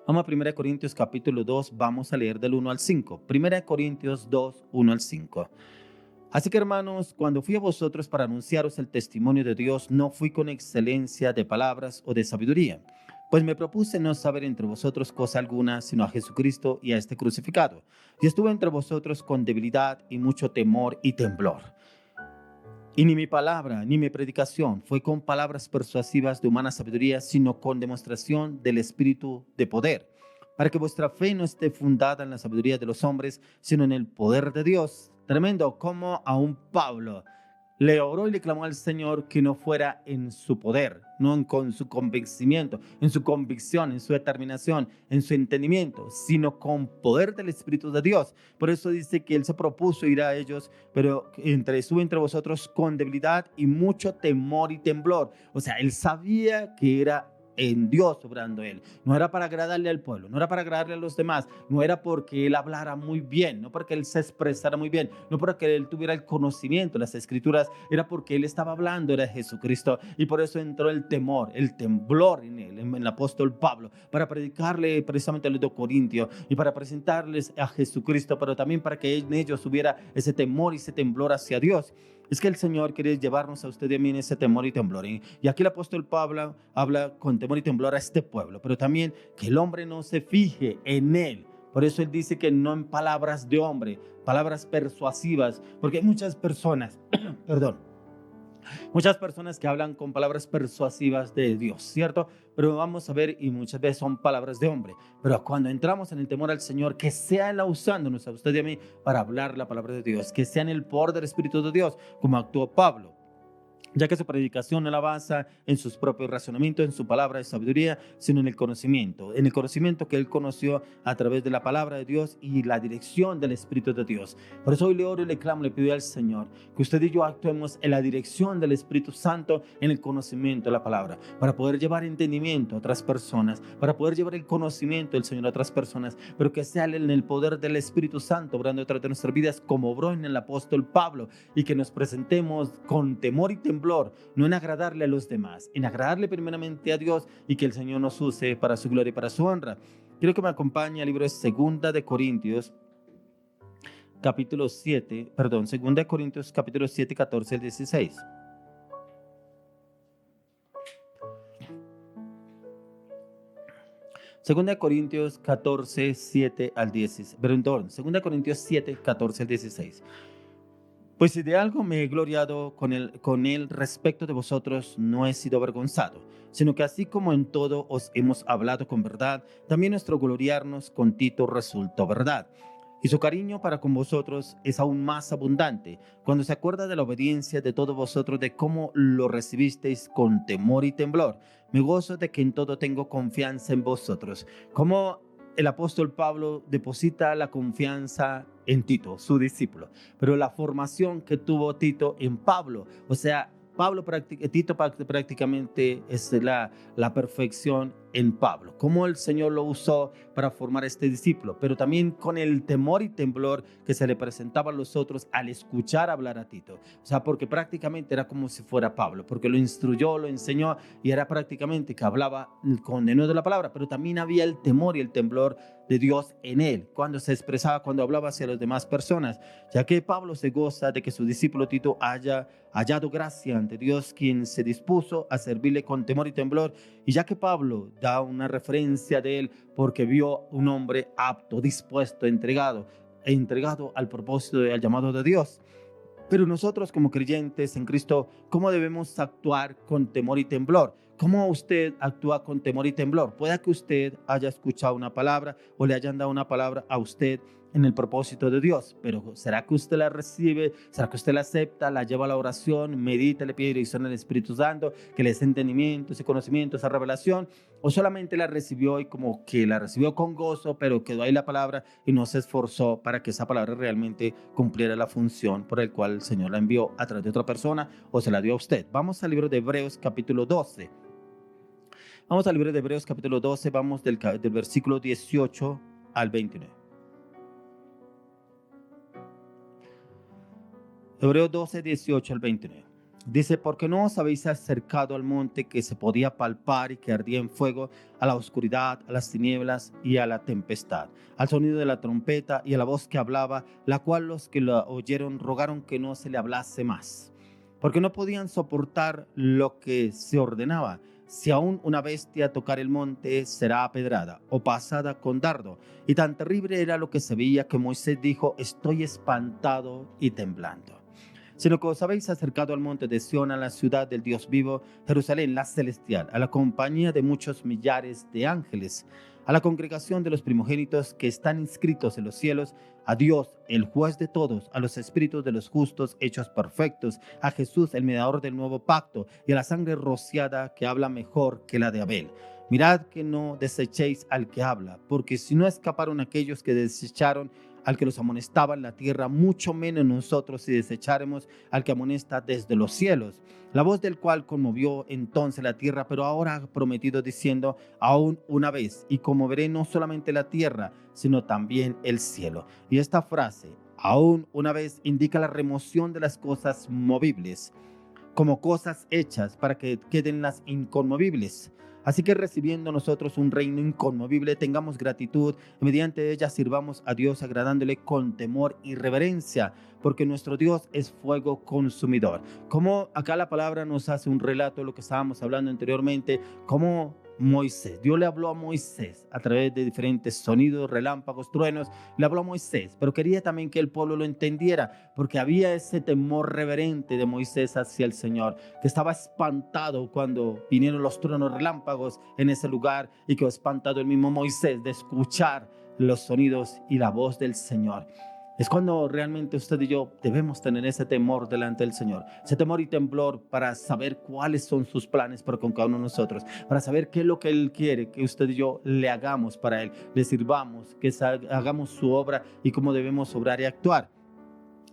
Vamos a 1 Corintios capítulo 2, vamos a leer del 1 al 5. 1 Corintios 2, 1 al 5. Así que, hermanos, cuando fui a vosotros para anunciaros el testimonio de Dios, no fui con excelencia de palabras o de sabiduría, pues me propuse no saber entre vosotros cosa alguna, sino a Jesucristo y a este crucificado. Y estuve entre vosotros con debilidad y mucho temor y temblor. Y ni mi palabra ni mi predicación fue con palabras persuasivas de humana sabiduría, sino con demostración del Espíritu de poder, para que vuestra fe no esté fundada en la sabiduría de los hombres, sino en el poder de Dios. Tremendo como a un Pablo le oró y le clamó al Señor que no fuera en su poder, no con su convencimiento, en su convicción, en su determinación, en su entendimiento, sino con poder del Espíritu de Dios. Por eso dice que él se propuso ir a ellos, pero estuvo entre vosotros con debilidad y mucho temor y temblor. O sea, él sabía que era en Dios obrando él. No era para agradarle al pueblo, no era para agradarle a los demás, no era porque él hablara muy bien, no porque él se expresara muy bien, no porque él tuviera el conocimiento de las escrituras, era porque él estaba hablando, era Jesucristo, y por eso entró el temor, el temblor en él, en el apóstol Pablo, para predicarle precisamente a los de Corintios y para presentarles a Jesucristo, pero también para que en ellos hubiera ese temor y ese temblor hacia Dios. Es que el Señor quiere llevarnos a usted y a mí en ese temor y temblor. Y aquí el apóstol Pablo habla con temor y temblor a este pueblo, pero también que el hombre no se fije en él. Por eso él dice que no en palabras de hombre, palabras persuasivas, porque hay muchas personas, muchas personas que hablan con palabras persuasivas de Dios, ¿cierto? Pero vamos a ver, y muchas veces son palabras de hombre. Pero cuando entramos en el temor al Señor, que sea Él usándonos a usted y a mí para hablar la palabra de Dios, que sea en el poder del Espíritu de Dios, como actuó Pablo, ya que su predicación no la basa en sus propios razonamientos, en su palabra de sabiduría, sino en el conocimiento que él conoció a través de la palabra de Dios y la dirección del Espíritu de Dios. Por eso hoy le oro y le clamo, le pido al Señor que usted y yo actuemos en la dirección del Espíritu Santo, en el conocimiento de la palabra, para poder llevar entendimiento a otras personas, para poder llevar el conocimiento del Señor a otras personas, pero que sea en el poder del Espíritu Santo, obrando a través de nuestras vidas, como obró en el apóstol Pablo, y que nos presentemos con temor y temblor, no en agradarle a los demás, en agradarle primeramente a Dios, y que el Señor nos use para su gloria y para su honra. Quiero que me acompañe al libro de 2 de Corintios, capítulo 7, 2 de Corintios, capítulo 7, 14 al 16. Segunda de Corintios 14, 7 al 16. Perdón, Segunda de Corintios 7, 14 al 16. Pues si de algo me he gloriado con él respecto de vosotros, no he sido avergonzado, sino que así como en todo os hemos hablado con verdad, también nuestro gloriarnos con Tito resultó verdad. Y su cariño para con vosotros es aún más abundante, cuando se acuerda de la obediencia de todos vosotros, de cómo lo recibisteis con temor y temblor. Me gozo de que en todo tengo confianza en vosotros. Como el apóstol Pablo deposita la confianza en Tito, su discípulo, pero la formación que tuvo Tito en Pablo, o sea, Tito prácticamente es la perfección en Pablo, cómo el Señor lo usó para formar este discípulo, pero también con el temor y temblor que se le presentaba a los otros al escuchar hablar a Tito. O sea, porque prácticamente era como si fuera Pablo, porque lo instruyó, lo enseñó, y era prácticamente que hablaba con denuedo de la palabra, pero también había el temor y el temblor de Dios en él, cuando se expresaba, cuando hablaba hacia las demás personas, ya que Pablo se goza de que su discípulo Tito haya hallado gracia ante Dios, quien se dispuso a servirle con temor y temblor. Y ya que Pablo da una referencia de él porque vio un hombre apto, dispuesto, entregado al propósito y al llamado de Dios. Pero nosotros como creyentes en Cristo, ¿cómo debemos actuar con temor y temblor? ¿Cómo usted actúa con temor y temblor? Puede que usted haya escuchado una palabra o le hayan dado una palabra a usted en el propósito de Dios, pero ¿será que usted la recibe? ¿Será que usted la acepta? ¿La lleva a la oración? ¿Medita, le pide dirección al Espíritu Santo, que le dé entendimiento, ese conocimiento, esa revelación? ¿O solamente la recibió y como que la recibió con gozo, pero quedó ahí la palabra y no se esforzó para que esa palabra realmente cumpliera la función por la cual el Señor la envió a través de otra persona o se la dio a usted? Vamos al libro de Hebreos capítulo 12. Vamos al libro de Hebreos capítulo 12, vamos del versículo 18 al 29. Hebreos 12, 18 al 29. Dice, porque no os habéis acercado al monte que se podía palpar y que ardía en fuego, a la oscuridad, a las tinieblas y a la tempestad, al sonido de la trompeta y a la voz que hablaba, la cual los que la oyeron rogaron que no se le hablase más, porque no podían soportar lo que se ordenaba. Si aún una bestia tocar el monte, será apedrada o pasada con dardo. Y tan terrible era lo que se veía que Moisés dijo, estoy espantado y temblando. Sino que os habéis acercado al monte de Sión, a la ciudad del Dios vivo, Jerusalén, la celestial, a la compañía de muchos millares de ángeles, a la congregación de los primogénitos que están inscritos en los cielos, a Dios, el juez de todos, a los espíritus de los justos hechos perfectos, a Jesús, el mediador del nuevo pacto, y a la sangre rociada que habla mejor que la de Abel. Mirad que no desechéis al que habla, porque si no escaparon aquellos que desecharon al que los amonestaba en la tierra, mucho menos nosotros si desecháremos al que amonesta desde los cielos, la voz del cual conmovió entonces la tierra, pero ahora ha prometido diciendo, aún una vez, y conmoveré no solamente la tierra, sino también el cielo. Y esta frase, aún una vez, indica la remoción de las cosas movibles, como cosas hechas para que queden las inconmovibles. Así que recibiendo nosotros un reino inconmovible, tengamos gratitud y mediante ella sirvamos a Dios agradándole con temor y reverencia, porque nuestro Dios es fuego consumidor. Como acá la palabra nos hace un relato de lo que estábamos hablando anteriormente, como Moisés, Dios le habló a Moisés a través de diferentes sonidos, relámpagos, truenos, le habló a Moisés, pero quería también que el pueblo lo entendiera, porque había ese temor reverente de Moisés hacia el Señor, que estaba espantado cuando vinieron los truenos relámpagos en ese lugar, y quedó espantado el mismo Moisés de escuchar los sonidos y la voz del Señor. Es cuando realmente usted y yo debemos tener ese temor delante del Señor, ese temor y temblor para saber cuáles son sus planes para con cada uno de nosotros, para saber qué es lo que Él quiere que usted y yo le hagamos para Él, le sirvamos, que hagamos su obra y cómo debemos obrar y actuar.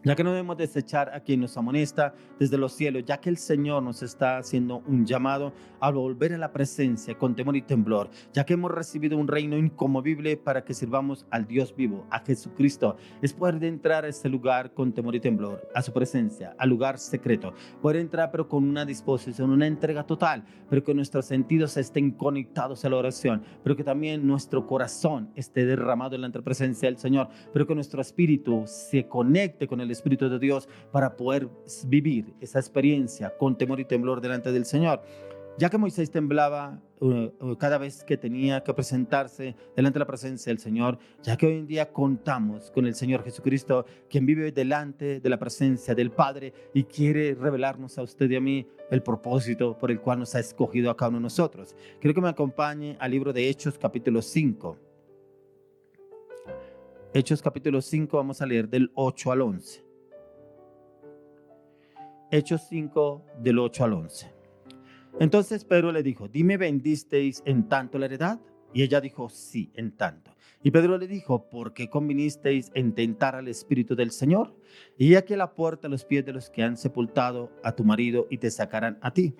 Ya que no debemos desechar a quien nos amonesta desde los cielos, ya que el Señor nos está haciendo un llamado a volver a la presencia con temor y temblor, ya que hemos recibido un reino inconmovible para que sirvamos al Dios vivo, a Jesucristo, es poder entrar a ese lugar con temor y temblor, a su presencia, al lugar secreto, poder entrar pero con una disposición, una entrega total, pero que nuestros sentidos estén conectados a la oración, pero que también nuestro corazón esté derramado en la presencia del Señor, pero que nuestro espíritu se conecte con el Espíritu de Dios para poder vivir esa experiencia con temor y temblor delante del Señor. Ya que Moisés temblaba cada vez que tenía que presentarse delante de la presencia del Señor, ya que hoy en día contamos con el Señor Jesucristo, quien vive delante de la presencia del Padre y quiere revelarnos a usted y a mí el propósito por el cual nos ha escogido a cada uno de nosotros. Quiero que me acompañe al libro de Hechos capítulo 5. Hechos capítulo 5, vamos a leer del 8 al 11. Hechos 5, del 8 al 11. Entonces Pedro le dijo, dime, ¿vendisteis en tanto la heredad? Y ella dijo, sí, en tanto. Y Pedro le dijo, ¿por qué convinisteis en tentar al Espíritu del Señor? Y aquí a la puerta a los pies de los que han sepultado a tu marido y te sacarán a ti.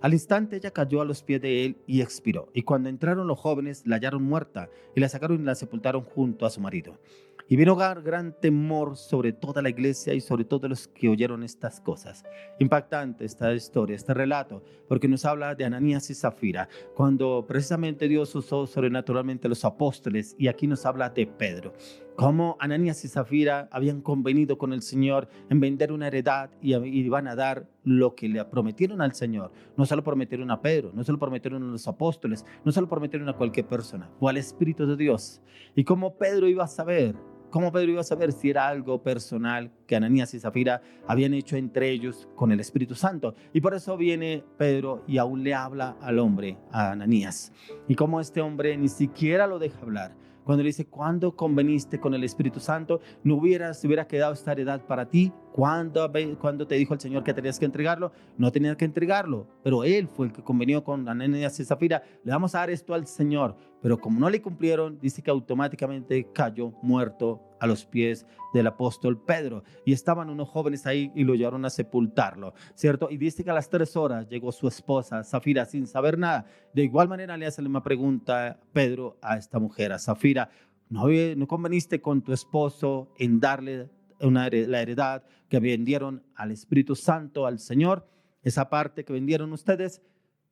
Al instante ella cayó a los pies de él y expiró. Y cuando entraron los jóvenes, la hallaron muerta y la sacaron y la sepultaron junto a su marido. Y vino gran temor sobre toda la iglesia y sobre todos los que oyeron estas cosas. Impactante esta historia, este relato, porque nos habla de Ananías y Zafira, cuando precisamente Dios usó sobrenaturalmente a los apóstoles, y aquí nos habla de Pedro. Cómo Ananías y Zafira habían convenido con el Señor en vender una heredad y iban a dar lo que le prometieron al Señor. No solo prometieron a Pedro, no solo prometieron a los apóstoles, no solo prometieron a cualquier persona, o al Espíritu de Dios. Y cómo Pedro iba a saber si era algo personal que Ananías y Zafira habían hecho entre ellos con el Espíritu Santo. Y por eso viene Pedro y aún le habla al hombre, a Ananías. Y cómo este hombre ni siquiera lo deja hablar. Cuando le dice, ¿cuándo conveniste con el Espíritu Santo? Se hubiera quedado esta heredad para ti. ¿Cuándo te dijo el Señor que tenías que entregarlo? No tenías que entregarlo, pero él fue el que convenió con Ananías y Zafira. Le vamos a dar esto al Señor, pero como no le cumplieron, dice que automáticamente cayó muerto a los pies del apóstol Pedro. Y estaban unos jóvenes ahí y lo llevaron a sepultarlo, ¿cierto? Y dice que a las 3 horas llegó su esposa, Safira, sin saber nada. De igual manera le hace la misma pregunta Pedro a esta mujer, a Safira: ¿No conveniste con tu esposo en darle la heredad que vendieron al Espíritu Santo, al Señor? Esa parte que vendieron ustedes,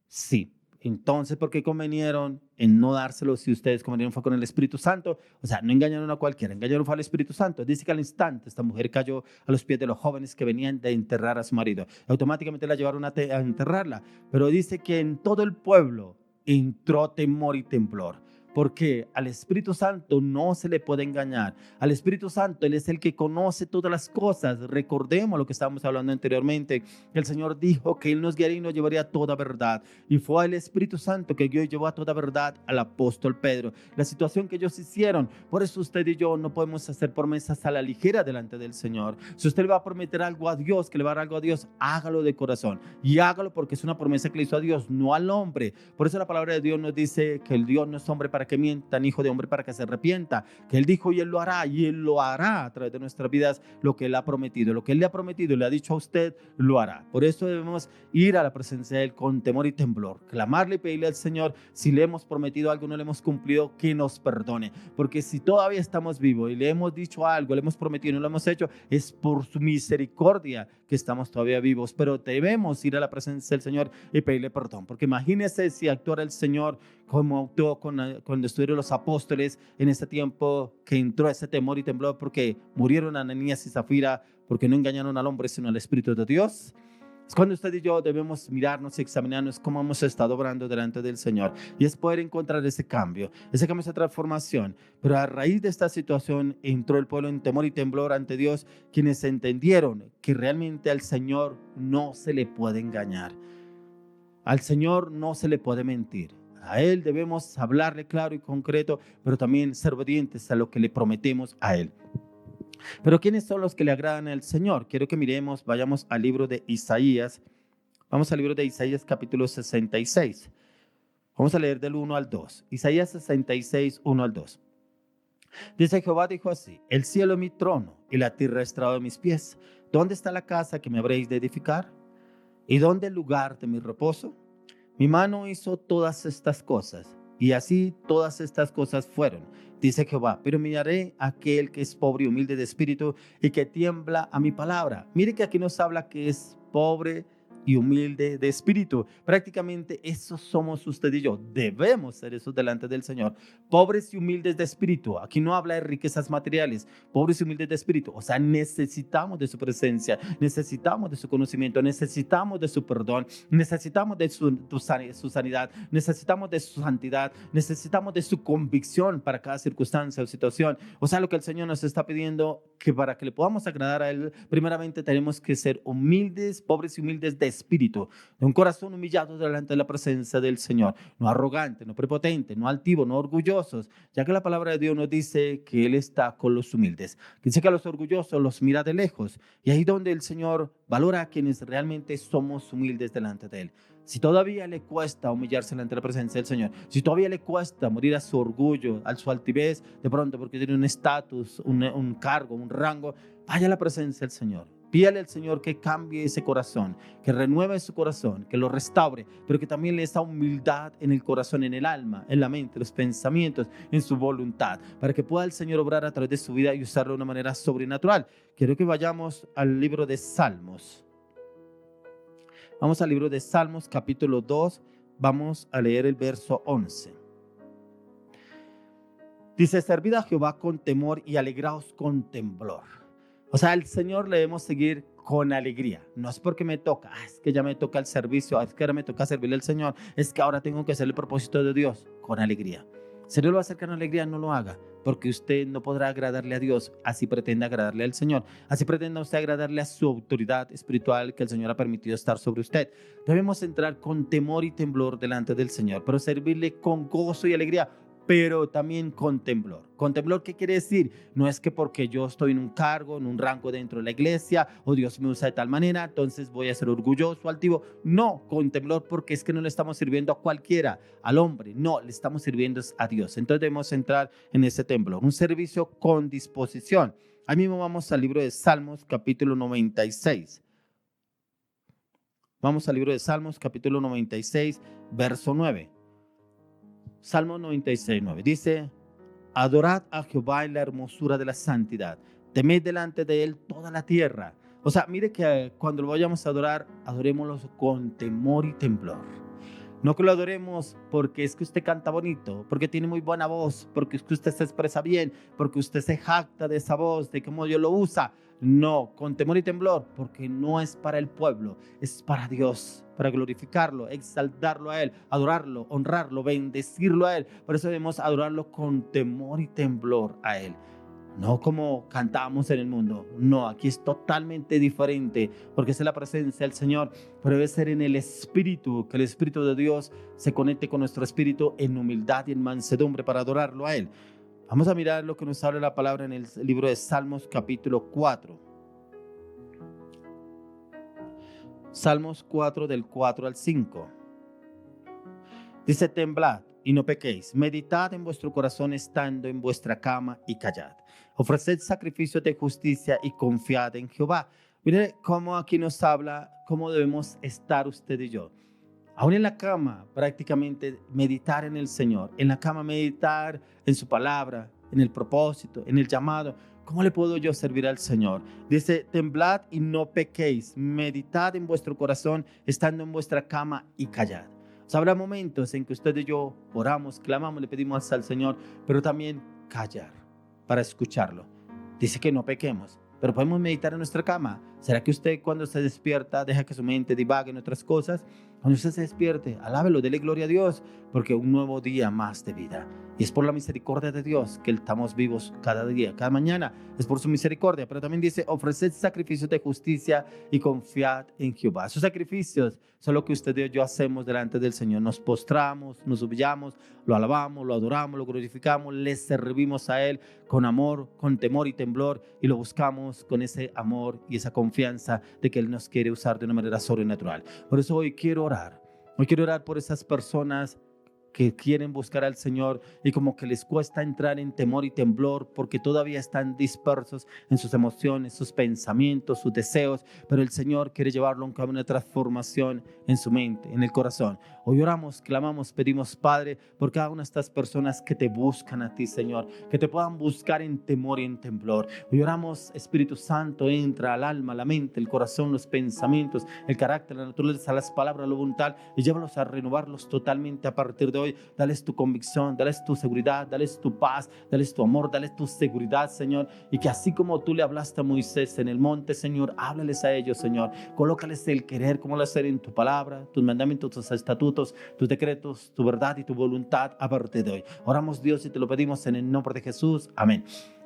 sí. Entonces, ¿por qué convenieron en no dárselo si ustedes convenieron fue con el Espíritu Santo? O sea, no engañaron a cualquiera, engañaron fue al Espíritu Santo. Dice que al instante esta mujer cayó a los pies de los jóvenes que venían de enterrar a su marido. Automáticamente la llevaron a enterrarla. Pero dice que en todo el pueblo entró temor y temblor. Porque al Espíritu Santo no se le puede engañar. Al Espíritu Santo, Él es el que conoce todas las cosas. Recordemos lo que estábamos hablando anteriormente. El Señor dijo que Él nos guiaría y nos llevaría a toda verdad. Y fue el Espíritu Santo que guió y llevó a toda verdad al apóstol Pedro. La situación que ellos hicieron. Por eso usted y yo no podemos hacer promesas a la ligera delante del Señor. Si usted le va a prometer algo a Dios, que le va a dar algo a Dios, hágalo de corazón. Y hágalo porque es una promesa que le hizo a Dios, no al hombre. Por eso la palabra de Dios nos dice que el Dios no es hombre para que mienta, ni hijo de hombre para que se arrepienta, que Él dijo y Él lo hará a través de nuestras vidas lo que Él ha prometido. Lo que Él le ha prometido y le ha dicho a usted, lo hará. Por eso debemos ir a la presencia de Él con temor y temblor, clamarle y pedirle al Señor, si le hemos prometido algo, no le hemos cumplido, que nos perdone. Porque si todavía estamos vivos y le hemos dicho algo, le hemos prometido y no lo hemos hecho, es por su misericordia que estamos todavía vivos. Pero debemos ir a la presencia del Señor y pedirle perdón. Porque imagínese si actuara el Señor como actuó cuando estuvieron los apóstoles en ese tiempo, que entró ese temor y temblor porque murieron Ananías y Zafira, porque no engañaron al hombre sino al Espíritu de Dios. Es cuando usted y yo debemos mirarnos y examinarnos cómo hemos estado obrando delante del Señor, y es poder encontrar ese cambio, esa transformación. Pero a raíz de esta situación entró el pueblo en temor y temblor ante Dios, quienes entendieron que realmente al Señor no se le puede engañar, al Señor no se le puede mentir. A Él debemos hablarle claro y concreto, pero también ser obedientes a lo que le prometemos a Él. Pero ¿quiénes son los que le agradan al Señor? Quiero que miremos, vayamos al libro de Isaías. Vamos al libro de Isaías capítulo 66. Vamos a leer del 1 al 2. Isaías 66, 1 al 2. Dice: Jehová dijo así: el cielo es mi trono y la tierra estrado de mis pies. ¿Dónde está la casa que me habréis de edificar? ¿Y dónde el lugar de mi reposo? Mi mano hizo todas estas cosas, y así todas estas cosas fueron, dice Jehová. Pero miraré a aquel que es pobre y humilde de espíritu y que tiembla a mi palabra. Mire que aquí nos habla que es pobre y humilde de espíritu. Prácticamente esos somos usted y yo. Debemos ser esos delante del Señor. Pobres y humildes de espíritu. Aquí no habla de riquezas materiales. Pobres y humildes de espíritu. O sea, necesitamos de su presencia, necesitamos de su conocimiento, necesitamos de su perdón, necesitamos de su sanidad, necesitamos de su santidad, necesitamos de su convicción para cada circunstancia o situación. O sea, lo que el Señor nos está pidiendo, que para que le podamos agradar a Él, primeramente tenemos que ser humildes, pobres y humildes de espíritu, de un corazón humillado delante de la presencia del Señor, no arrogante, no prepotente, no altivo, no orgullosos, ya que la palabra de Dios nos dice que Él está con los humildes, que dice que a los orgullosos los mira de lejos, y ahí donde el Señor valora a quienes realmente somos humildes delante de Él. Si todavía le cuesta humillarse delante de la presencia del Señor, si todavía le cuesta morir a su orgullo, a su altivez, de pronto porque tiene un estatus, un cargo, un rango, vaya a la presencia del Señor. Pídale al Señor que cambie ese corazón, que renueve su corazón, que lo restaure, pero que también le dé esa humildad en el corazón, en el alma, en la mente, los pensamientos, en su voluntad, para que pueda el Señor obrar a través de su vida y usarlo de una manera sobrenatural. Quiero que vayamos al libro de Salmos. Vamos al libro de Salmos, capítulo 2, vamos a leer el verso 11. Dice: servid a Jehová con temor y alegraos con temblor. O sea, al Señor le debemos seguir con alegría. No es porque me toca, es que ya me toca el servicio, es que ahora me toca servirle al Señor, es que ahora tengo que hacer el propósito de Dios. Con alegría. Si Dios lo va a hacer con alegría, no lo haga, porque usted no podrá agradarle a Dios, así pretende agradarle al Señor, así pretenda usted agradarle a su autoridad espiritual que el Señor ha permitido estar sobre usted. Debemos entrar con temor y temblor delante del Señor, pero servirle con gozo y alegría, pero también con temblor. ¿Con temblor qué quiere decir? No es que porque yo estoy en un cargo, en un rango dentro de la iglesia, o Dios me usa de tal manera, entonces voy a ser orgulloso, altivo. No, con temblor, porque es que no le estamos sirviendo a cualquiera, al hombre. No, le estamos sirviendo a Dios. Entonces debemos entrar en ese temblor. Un servicio con disposición. Ahí mismo vamos al libro de Salmos, capítulo 96. Vamos al libro de Salmos, capítulo 96, verso 9. Salmo 96, 9. Dice: adorad a Jehová en la hermosura de la santidad. Temed delante de él toda la tierra. O sea, mire que cuando lo vayamos a adorar, adorémoslo con temor y temblor. No que lo adoremos porque es que usted canta bonito, porque tiene muy buena voz, porque es que usted se expresa bien, porque usted se jacta de esa voz, de cómo Dios lo usa. No, con temor y temblor, porque no es para el pueblo, es para Dios, para glorificarlo, exaltarlo a Él, adorarlo, honrarlo, bendecirlo a Él. Por eso debemos adorarlo con temor y temblor a Él. No como cantamos en el mundo, no, aquí es totalmente diferente, porque es la presencia del Señor, pero debe ser en el Espíritu, que el Espíritu de Dios se conecte con nuestro espíritu en humildad y en mansedumbre para adorarlo a Él. Vamos a mirar lo que nos habla la palabra en el libro de Salmos capítulo 4. Salmos 4 del 4 al 5. Dice: temblad y no pequéis, meditad en vuestro corazón estando en vuestra cama y callad. Ofreced sacrificios de justicia y confiad en Jehová. Mire cómo aquí nos habla cómo debemos estar usted y yo. Aún en la cama, prácticamente meditar en el Señor. En la cama meditar en su palabra, en el propósito, en el llamado. ¿Cómo le puedo yo servir al Señor? Dice: temblad y no pequéis, meditad en vuestro corazón estando en vuestra cama y callad. O sea, habrá momentos en que usted y yo oramos, clamamos, le pedimos al Señor, pero también callar para escucharlo. Dice que no pequemos, pero podemos meditar en nuestra cama. ¿Será que usted cuando se despierta deja que su mente divague en otras cosas? Cuando usted se despierte, alábelo, dele gloria a Dios, porque un nuevo día más de vida. Y es por la misericordia de Dios que estamos vivos cada día, cada mañana. Es por su misericordia. Pero también dice: ofreced sacrificios de justicia y confiad en Jehová. Esos sacrificios son lo que usted y yo hacemos delante del Señor. Nos postramos, nos humillamos, lo alabamos, lo adoramos, lo glorificamos, le servimos a Él con amor, con temor y temblor, y lo buscamos con ese amor y esa confianza de que Él nos quiere usar de una manera sobrenatural. Por eso hoy quiero orar. Hoy quiero orar por esas personas que quieren buscar al Señor y como que les cuesta entrar en temor y temblor porque todavía están dispersos en sus emociones, sus pensamientos, sus deseos, pero el Señor quiere llevarlo a un camino de transformación en su mente, en el corazón. Hoy oramos, clamamos, pedimos, Padre, por cada una de estas personas que te buscan a ti, Señor, que te puedan buscar en temor y en temblor. Hoy oramos, Espíritu Santo, entra al alma, la mente, el corazón, los pensamientos, el carácter, la naturaleza, las palabras, la voluntad, y llévalos a renovarlos totalmente a partir de hoy. Dales tu convicción, dales tu seguridad, dales tu paz, dales tu amor, dales tu seguridad, Señor, y que así como tú le hablaste a Moisés en el monte, Señor, háblales a ellos, Señor. Colócales el querer, como lo hacer en tu palabra, tus mandamientos, tus estatutos, tus decretos, tu verdad y tu voluntad a partir de hoy. Oramos, Dios, y te lo pedimos en el nombre de Jesús. Amén.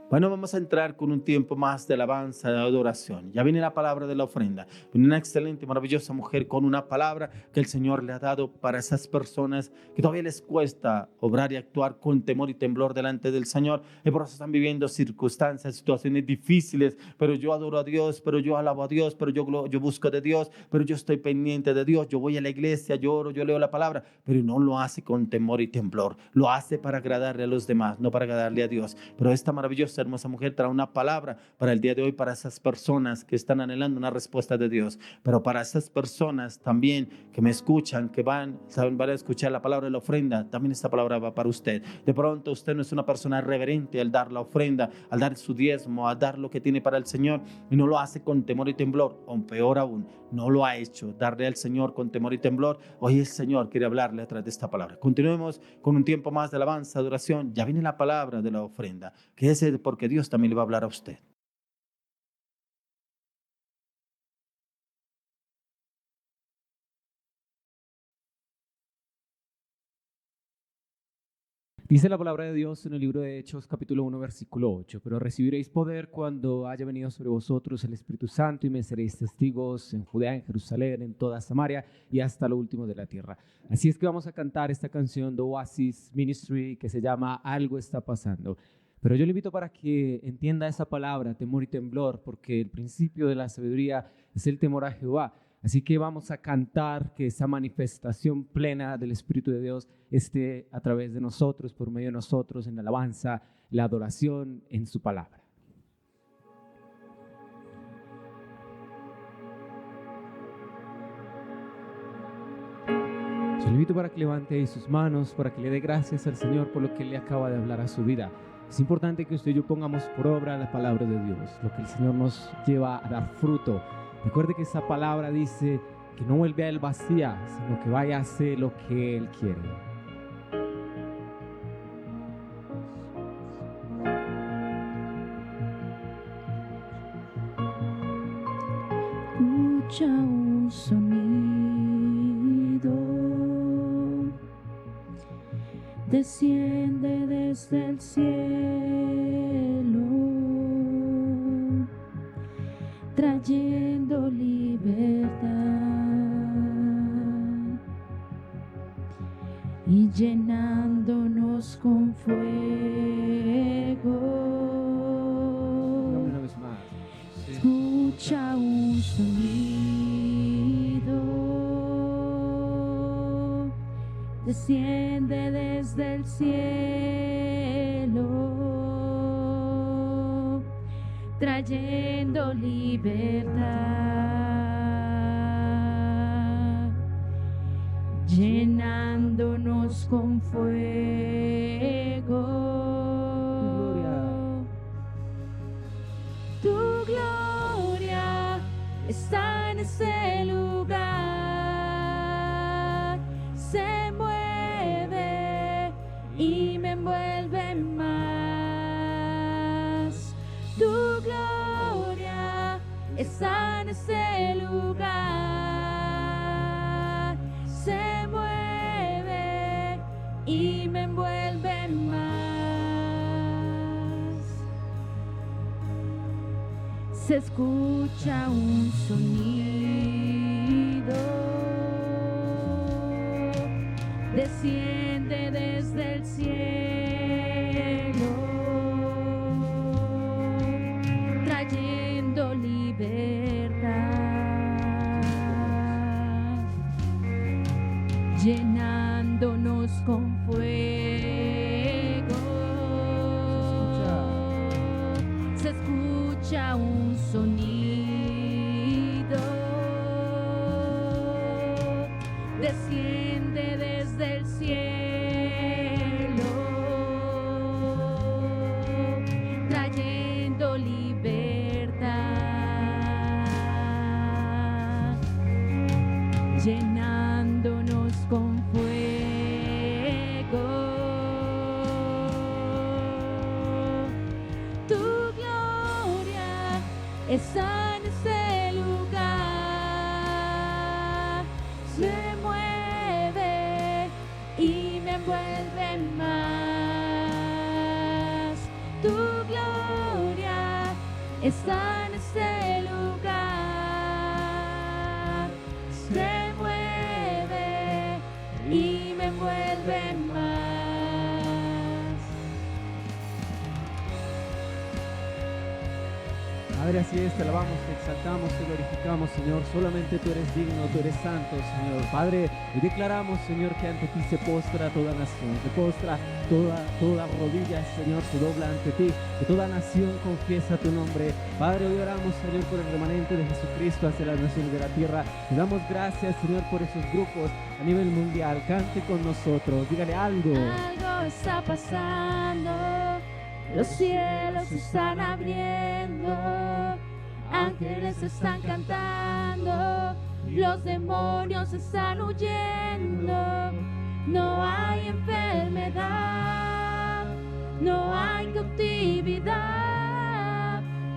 Bueno, vamos a entrar con un tiempo más de alabanza, de adoración. Ya viene la palabra de la ofrenda. Viene una excelente, maravillosa mujer con una palabra que el Señor le ha dado para esas personas que todavía les cuesta obrar y actuar con temor y temblor delante del Señor. Y por eso están viviendo circunstancias, situaciones difíciles. Pero yo adoro a Dios, pero yo alabo a Dios, pero yo busco de Dios, pero yo estoy pendiente de Dios. Yo voy a la iglesia, yo oro, yo leo la palabra, pero no lo hace con temor y temblor. Lo hace para agradarle a los demás, no para agradarle a Dios. Pero esta maravillosa, hermosa mujer trae una palabra para el día de hoy, para esas personas que están anhelando una respuesta de Dios, pero para esas personas también que me escuchan, que van a escuchar la palabra de la ofrenda, también esta palabra va para usted. De pronto usted no es una persona reverente al dar la ofrenda, al dar su diezmo, al dar lo que tiene para el Señor, y no lo hace con temor y temblor, o peor aún, no lo ha hecho, darle al Señor con temor y temblor. Hoy el Señor quiere hablarle a través de esta palabra. Continuemos con un tiempo más de alabanza, adoración. Ya viene la palabra de la ofrenda, que es porque Dios también le va a hablar a usted. Dice la palabra de Dios en el libro de Hechos, capítulo 1, versículo 8, pero recibiréis poder cuando haya venido sobre vosotros el Espíritu Santo y me seréis testigos en Judea, en Jerusalén, en toda Samaria y hasta lo último de la tierra. Así es que vamos a cantar esta canción de Oasis Ministry que se llama Algo está pasando. Pero yo le invito para que entienda esa palabra, temor y temblor, porque el principio de la sabiduría es el temor a Jehová. Así que vamos a cantar que esa manifestación plena del Espíritu de Dios esté a través de nosotros, por medio de nosotros, en la alabanza, la adoración, en su palabra. Yo le invito para que levante ahí sus manos, para que le dé gracias al Señor por lo que Él le acaba de hablar a su vida. Es importante que usted y yo pongamos por obra la palabra de Dios, lo que el Señor nos lleva a dar fruto. Recuerde que esa palabra dice que no vuelve a Él vacía, sino que vaya a hacer lo que Él quiere. Escucha un sonido, desciende desde el cielo, trayendo libertad y llenándonos con fuego. Una vez más. Sí. Escucha un sonido, desciende desde el cielo, trayendo libertad, llenándonos con fuego. Tu gloria está en ese lugar, se mueve y me envuelve más. Tu gloria está en ese lugar, se mueve y me envuelve más. Se escucha un sonido, desciende desde el cielo, trayendo libertad, llenándonos con fuego. Se escucha un sonido, desciende desde el cielo, trayendo libertad, llenándonos con fuego. Tu gloria está en ese lugar, se mueve y me envuelve más. Tu gloria está en ese lugar, se mueve y me envuelve más. Padre, así es, te alabamos, te exaltamos, te glorificamos, Señor. Solamente tú eres digno, tú eres santo, Señor. Padre, hoy declaramos, Señor, que ante ti se postra toda nación, se postra toda rodilla, Señor, se dobla ante ti, que toda nación confiesa tu nombre. Padre, hoy oramos, Señor, por el remanente de Jesucristo hacia las naciones de la tierra. Te damos gracias, Señor, por esos grupos a nivel mundial. Cante con nosotros, dígale algo. Algo está pasando, los cielos se están abriendo, ángeles están cantando, los demonios están huyendo. No hay enfermedad, no hay cautividad.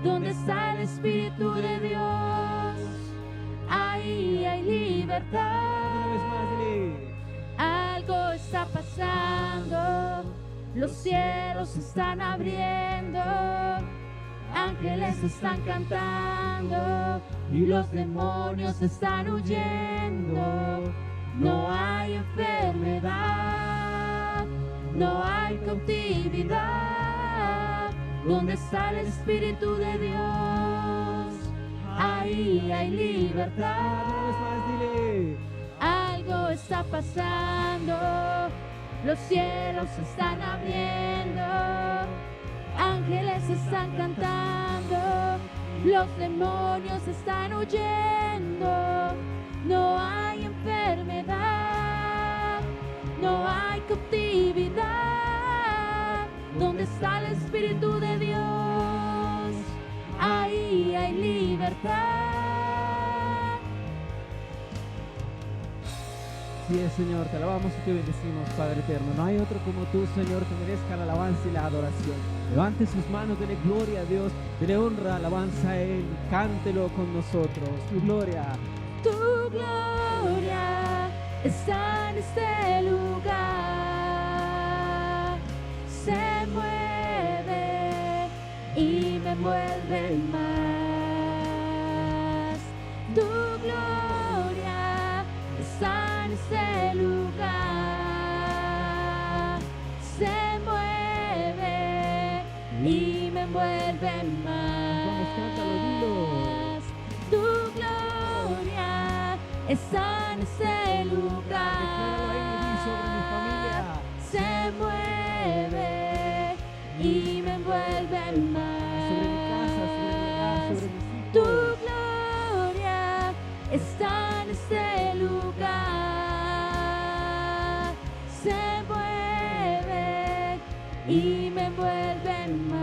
¿Dónde está el Espíritu de Dios? Ahí hay libertad. Una vez más, dile. Algo está pasando, Los cielos se están abriendo, ángeles están cantando y los demonios están huyendo. No hay enfermedad, no hay cautividad. Donde está el Espíritu de Dios, ahí hay libertad. Una vez más, dile. Algo está pasando, los cielos se están abriendo, ángeles están cantando, los demonios están huyendo. No hay enfermedad, no hay cautividad. Donde está el Espíritu de Dios, ahí hay libertad. Sí, Señor, te alabamos y te bendecimos, Padre eterno. No hay otro como tú, Señor, que merezca la alabanza y la adoración. Levante sus manos, dele gloria a Dios, dele honra, alabanza a Él, cántelo con nosotros. Tu gloria. Tu gloria está en este lugar, se mueve y me envuelve más. Tu gloria está en este lugar, se mueve y me envuelve más. Vamos, cántalo, dilo. Tu gloria está en este lugar, se mueve y me envuelve más. Tu gloria está en este lugar, se mueve y me envuelve más.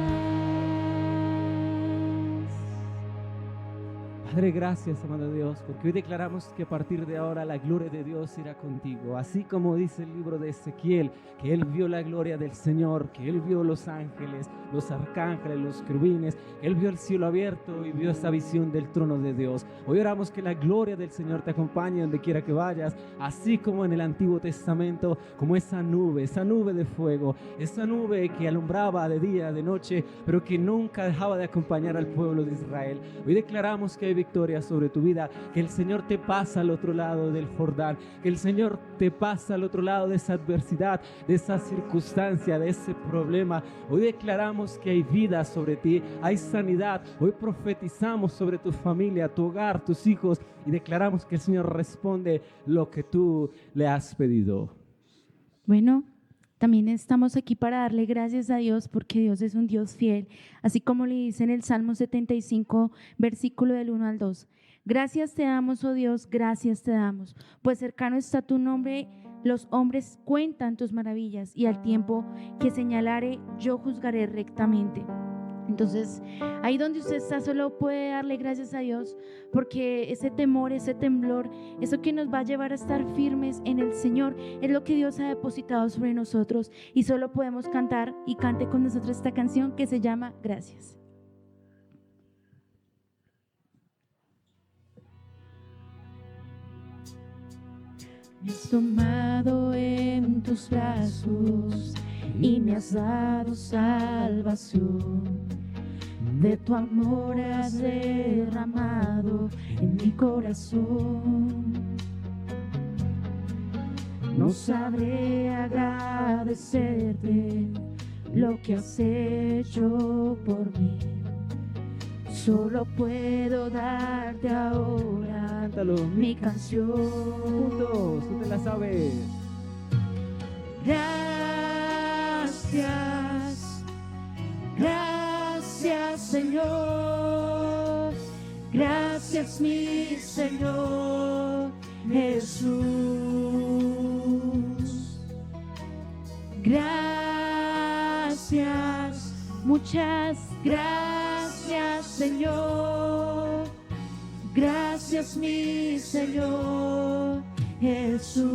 Padre, gracias, amado Dios, porque hoy declaramos que a partir de ahora la gloria de Dios irá contigo. Así como dice el libro de Ezequiel, que él vio la gloria del Señor, que él vio los ángeles, los arcángeles, los querubines, que él vio el cielo abierto y vio esa visión del trono de Dios. Hoy oramos que la gloria del Señor te acompañe donde quiera que vayas, así como en el Antiguo Testamento, como esa nube de fuego, esa nube que alumbraba de día, de noche, pero que nunca dejaba de acompañar al pueblo de Israel. Hoy declaramos que hay victoria sobre tu vida, que el Señor te pasa al otro lado del Jordán, que el Señor te pasa al otro lado de esa adversidad, de esa circunstancia, de ese problema. Hoy declaramos que hay vida sobre ti, hay sanidad. Hoy profetizamos sobre tu familia, tu hogar, tus hijos, y declaramos que el Señor responde lo que tú le has pedido. Bueno, también estamos aquí para darle gracias a Dios porque Dios es un Dios fiel, así como le dice en el Salmo 75, versículo del 1 al 2. Gracias te damos, oh Dios, gracias te damos, pues cercano está tu nombre, los hombres cuentan tus maravillas y al tiempo que señalare yo juzgaré rectamente. Entonces, ahí donde usted está solo puede darle gracias a Dios porque ese temor, ese temblor, eso que nos va a llevar a estar firmes en el Señor es lo que Dios ha depositado sobre nosotros y solo podemos cantar y cante con nosotros esta canción que se llama Gracias. Me has tomado en tus brazos y me has dado salvación. De tu amor has derramado en mi corazón. No sabré agradecerte lo que has hecho por mí. Solo puedo darte ahora Cántalo. mi canción. Juntos, tú te la sabes. Gracias, gracias Señor, gracias mi Señor Jesús. Gracias, muchas gracias Señor, gracias mi Señor Jesús.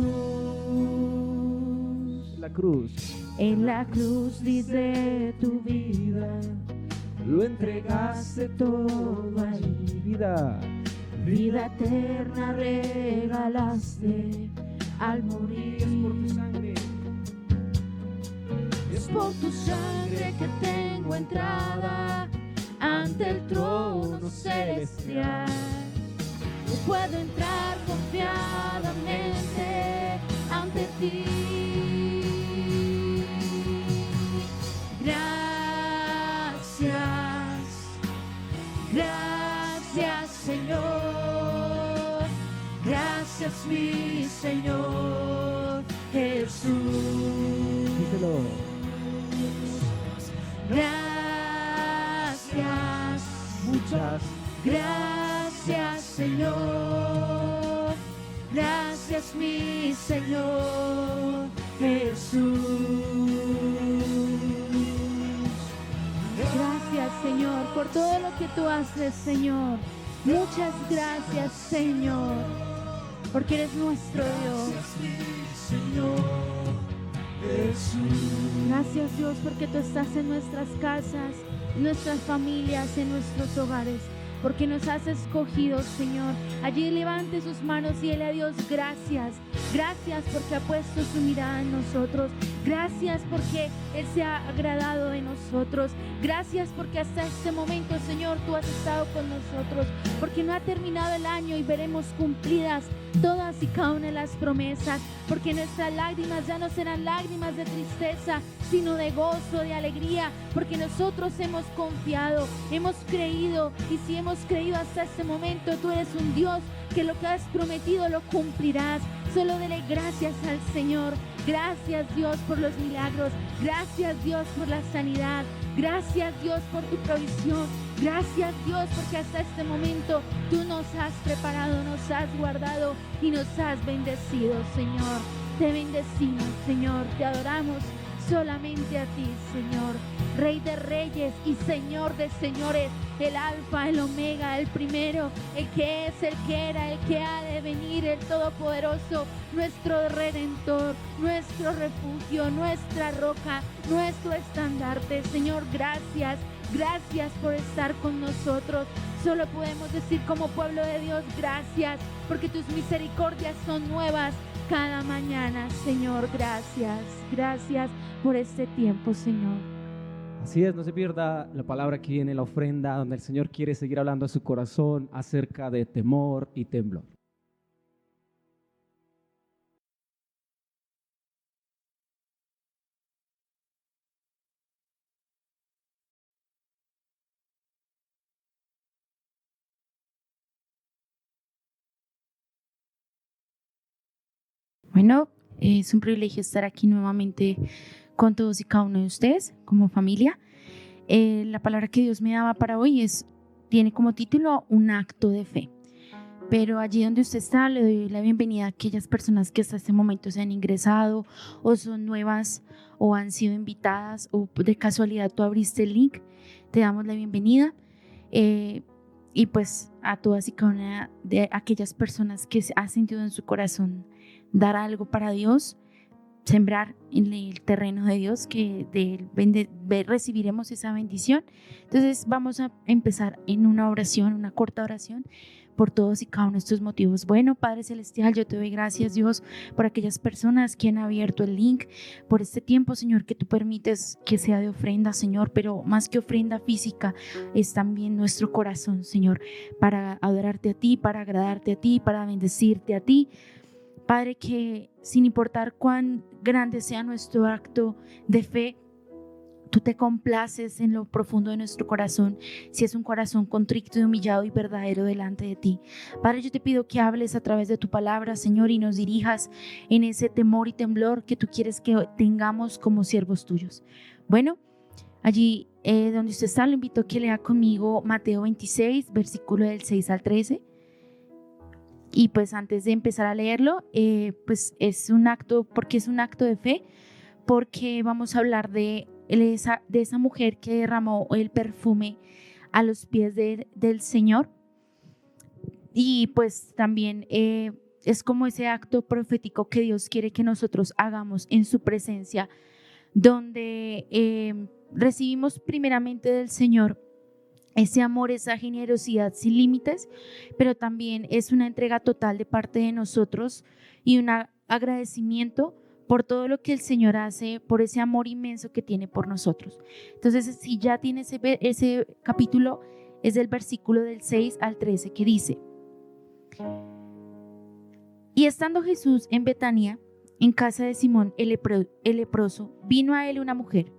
La cruz. En la cruz diste tu vida, Lo entregaste todo ahí. Vida. vida eterna regalaste al morir. Es por tu sangre. Es por tu sangre que tengo entrada ante el trono celestial. Yo puedo entrar confiadamente ante ti. Gracias, gracias Señor, gracias mi Señor Jesús. Díselo. Gracias, Muchas gracias Señor, gracias mi Señor Jesús. Gracias Señor por todo lo que tú haces, Señor. Muchas gracias Señor, porque eres nuestro Dios. Gracias Dios porque tú estás en nuestras casas, en nuestras familias, en nuestros hogares, porque nos has escogido, Señor. Allí levante sus manos y dile a Dios gracias. Gracias porque ha puesto su mirada en nosotros. Gracias porque Él se ha agradado de nosotros. Gracias porque hasta este momento, Señor, tú has estado con nosotros. Porque no ha terminado el año y veremos cumplidas todas y cada una de las promesas. Porque nuestras lágrimas ya no serán lágrimas de tristeza, sino de gozo, de alegría. Porque nosotros hemos confiado, hemos creído. Y si hemos creído hasta este momento, tú eres un Dios que lo que has prometido lo cumplirás. Solo dele gracias al Señor. Gracias Dios por los milagros. Gracias Dios por la sanidad. Gracias Dios por tu provisión. Gracias Dios porque hasta este momento tú nos has preparado, nos has guardado y nos has bendecido, Señor. Te bendecimos, Señor. Te adoramos solamente a ti, Señor. Rey de reyes y Señor de señores, el alfa, el omega, el primero, el que es, el que era, el que ha de venir, el todopoderoso, nuestro redentor, nuestro refugio, nuestra roca, nuestro estandarte. Señor, gracias, gracias por estar con nosotros. Solo podemos decir como pueblo de Dios, gracias, porque tus misericordias son nuevas cada mañana. Señor, gracias, gracias por este tiempo, Señor. Así es, no se pierda la palabra que viene en la ofrenda, donde el Señor quiere seguir hablando a su corazón acerca de temor y temblor. Bueno, es un privilegio estar aquí nuevamente con todos y cada uno de ustedes como familia. La palabra que Dios me daba para hoy tiene como título un acto de fe. Pero allí donde usted está, le doy la bienvenida a aquellas personas que hasta este momento se han ingresado o son nuevas o han sido invitadas o de casualidad tú abriste el link. Te damos la bienvenida. Y pues a todas y cada una de aquellas personas que ha sentido en su corazón dar algo para Dios, sembrar en el terreno de Dios, que de él recibiremos esa bendición. Entonces vamos a empezar en una oración, una corta oración por todos y cada uno de estos motivos. Bueno, Padre Celestial, yo te doy gracias, Dios, por aquellas personas que han abierto el link, por este tiempo, Señor, que tú permites que sea de ofrenda, Señor, pero más que ofrenda física, es también nuestro corazón, Señor, para adorarte a ti, para agradarte a ti, para bendecirte a ti. Padre, que sin importar cuán grande sea nuestro acto de fe, tú te complaces en lo profundo de nuestro corazón, si es un corazón contrito y humillado y verdadero delante de ti. Padre, yo te pido que hables a través de tu palabra, Señor, y nos dirijas en ese temor y temblor que tú quieres que tengamos como siervos tuyos. Bueno, allí donde usted está, lo invito a que lea conmigo Mateo 26, versículo del 6 al 13. Y pues antes de empezar a leerlo, pues es un acto, porque es un acto de fe, porque vamos a hablar de esa mujer que derramó el perfume a los pies del Señor. Y pues también es como ese acto profético que Dios quiere que nosotros hagamos en su presencia, donde recibimos primeramente del Señor ese amor, esa generosidad sin límites, pero también es una entrega total de parte de nosotros y un agradecimiento por todo lo que el Señor hace, por ese amor inmenso que tiene por nosotros. Entonces, si ya tiene ese capítulo, es del versículo del 6 al 13 que dice: y estando Jesús en Betania, en casa de Simón el leproso, vino a él una mujer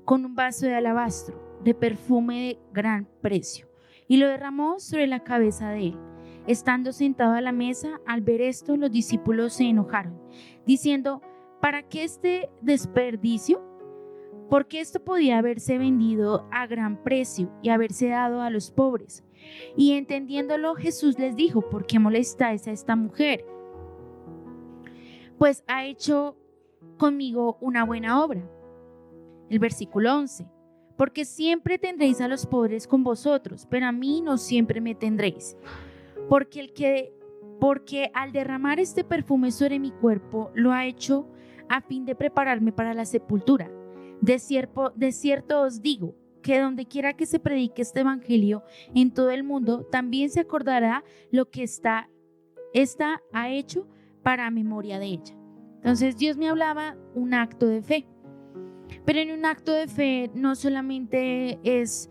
con un vaso de alabastro de perfume de gran precio y lo derramó sobre la cabeza de él. Estando sentado a la mesa, al ver esto, los discípulos se enojaron, diciendo: ¿para qué este desperdicio? Porque esto podía haberse vendido a gran precio y haberse dado a los pobres. Y entendiéndolo, Jesús les dijo: ¿por qué molestáis a esta mujer? Pues ha hecho conmigo una buena obra. El versículo 11: porque siempre tendréis a los pobres con vosotros, pero a mí no siempre me tendréis. Porque al derramar este perfume sobre mi cuerpo, lo ha hecho a fin de prepararme para la sepultura. De cierto os digo, que donde quiera que se predique este evangelio en todo el mundo, también se acordará lo que esta ha hecho para memoria de ella. Entonces Dios me hablaba un acto de fe, pero en un acto de fe no solamente es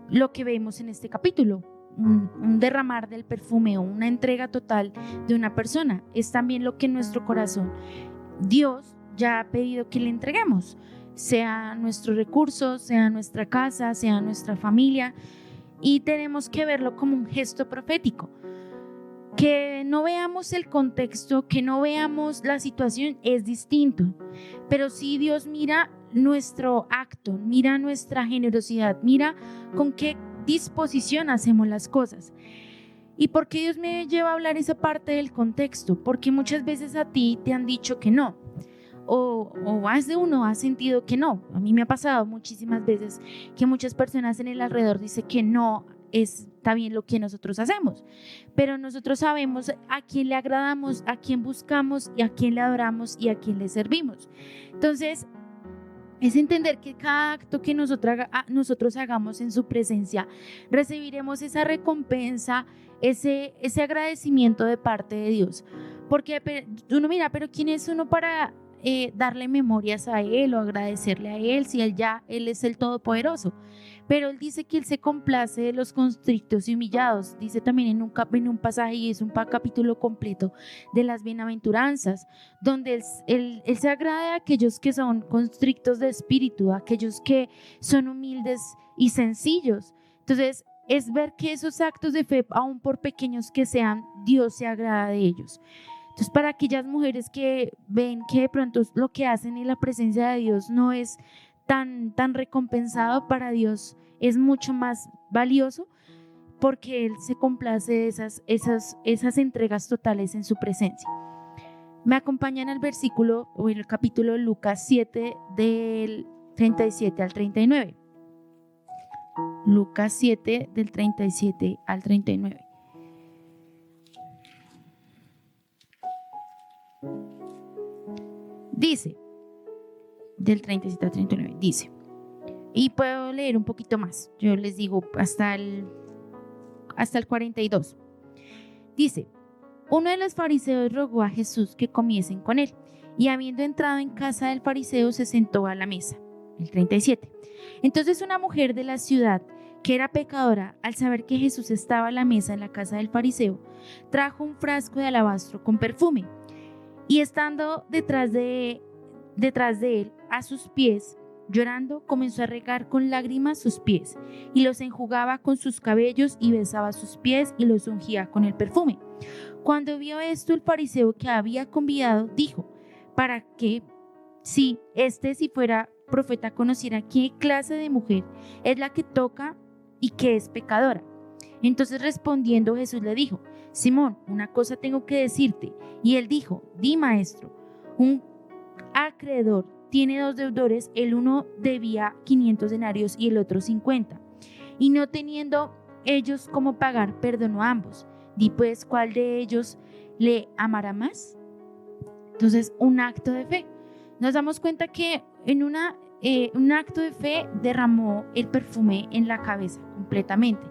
lo que vemos en este capítulo, un derramar del perfume o una entrega total de una persona, es también lo que en nuestro corazón Dios ya ha pedido que le entreguemos, sea nuestros recursos, sea nuestra casa, sea nuestra familia, y tenemos que verlo como un gesto profético. Que no veamos el contexto, que no veamos la situación es distinto, pero sí Dios mira nuestro acto, mira nuestra generosidad, mira con qué disposición hacemos las cosas. ¿Y por qué Dios me lleva a hablar esa parte del contexto? Porque muchas veces a ti te han dicho que no, o más de uno ha sentido que no. A mí me ha pasado muchísimas veces que muchas personas en el alrededor dicen que no está bien lo que nosotros hacemos, pero nosotros sabemos a quién le agradamos, a quién buscamos y a quién le adoramos y a quién le servimos. Entonces es entender que cada acto que nosotros hagamos en su presencia, recibiremos esa recompensa, ese agradecimiento de parte de Dios. Porque uno mira, pero ¿quién es uno para darle memorias a Él o agradecerle a Él si Él es el Todopoderoso? Pero Él dice que Él se complace de los constritos y humillados. Dice también en un pasaje, y es un capítulo completo de las bienaventuranzas, donde Él se agrada a aquellos que son constrictos de espíritu, a aquellos que son humildes y sencillos. Entonces es ver que esos actos de fe, aun por pequeños que sean, Dios se agrada de ellos. Entonces, para aquellas mujeres que ven que de pronto lo que hacen en la presencia de Dios no es tan recompensado, para Dios es mucho más valioso, porque Él se complace de esas entregas totales en su presencia. Me acompañan al versículo o el capítulo de Lucas 7 del 37 al 39. Lucas 7 del 37 al 39. Dice, del 37 al 39, dice, y puedo leer un poquito más, yo les digo hasta el 42. Dice: uno de los fariseos rogó a Jesús que comiesen con él, y habiendo entrado en casa del fariseo se sentó a la mesa. El 37. Entonces una mujer de la ciudad, que era pecadora, al saber que Jesús estaba a la mesa en la casa del fariseo, trajo un frasco de alabastro con perfume, y estando detrás de él, a sus pies, llorando, comenzó a regar con lágrimas sus pies, y los enjugaba con sus cabellos, y besaba sus pies, y los ungía con el perfume. Cuando vio esto, el fariseo que había convidado dijo: para que, si fuera profeta, conociera qué clase de mujer es la que toca y que es pecadora. Entonces respondiendo Jesús le dijo: Simón, una cosa tengo que decirte. Y él dijo: di, maestro. Un acreedor tiene 2 deudores, el uno debía 500 denarios y el otro 50. Y no teniendo ellos cómo pagar, perdonó a ambos. Di pues, ¿cuál de ellos le amará más? Entonces, un acto de fe. Nos damos cuenta que en un acto de fe derramó el perfume en la cabeza completamente,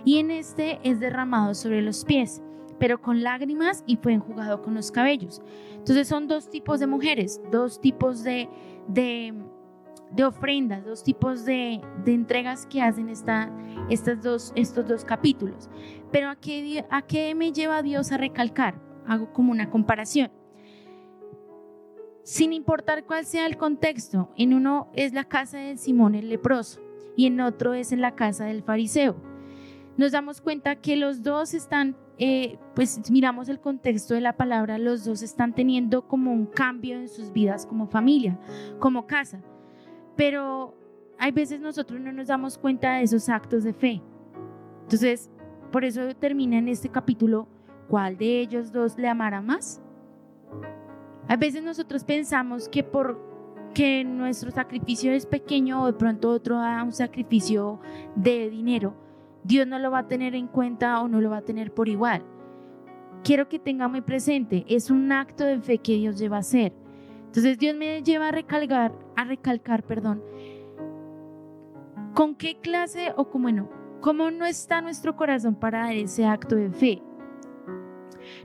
y en este es derramado sobre los pies. pero con lágrimas y fue enjugado con los cabellos. Entonces son dos tipos de mujeres, dos tipos de ofrendas, dos tipos de entregas que hacen estos dos capítulos. Pero ¿a qué me lleva Dios a recalcar? Hago como una comparación. Sin importar cuál sea el contexto, en uno es la casa de Simón el leproso y en otro es en la casa del fariseo. Nos damos cuenta que los dos están, pues miramos el contexto de la palabra, los dos están teniendo como un cambio en sus vidas como familia, como casa. Pero hay veces nosotros no nos damos cuenta de esos actos de fe. Entonces, por eso termina en este capítulo, ¿cuál de ellos dos le amará más? A veces nosotros pensamos que porque nuestro sacrificio es pequeño o de pronto otro da un sacrificio de dinero, Dios no lo va a tener en cuenta o no lo va a tener por igual. Quiero que tenga muy presente, es un acto de fe que Dios lleva a hacer. Entonces Dios me lleva a recalcar, con qué clase o cómo no está nuestro corazón para dar ese acto de fe.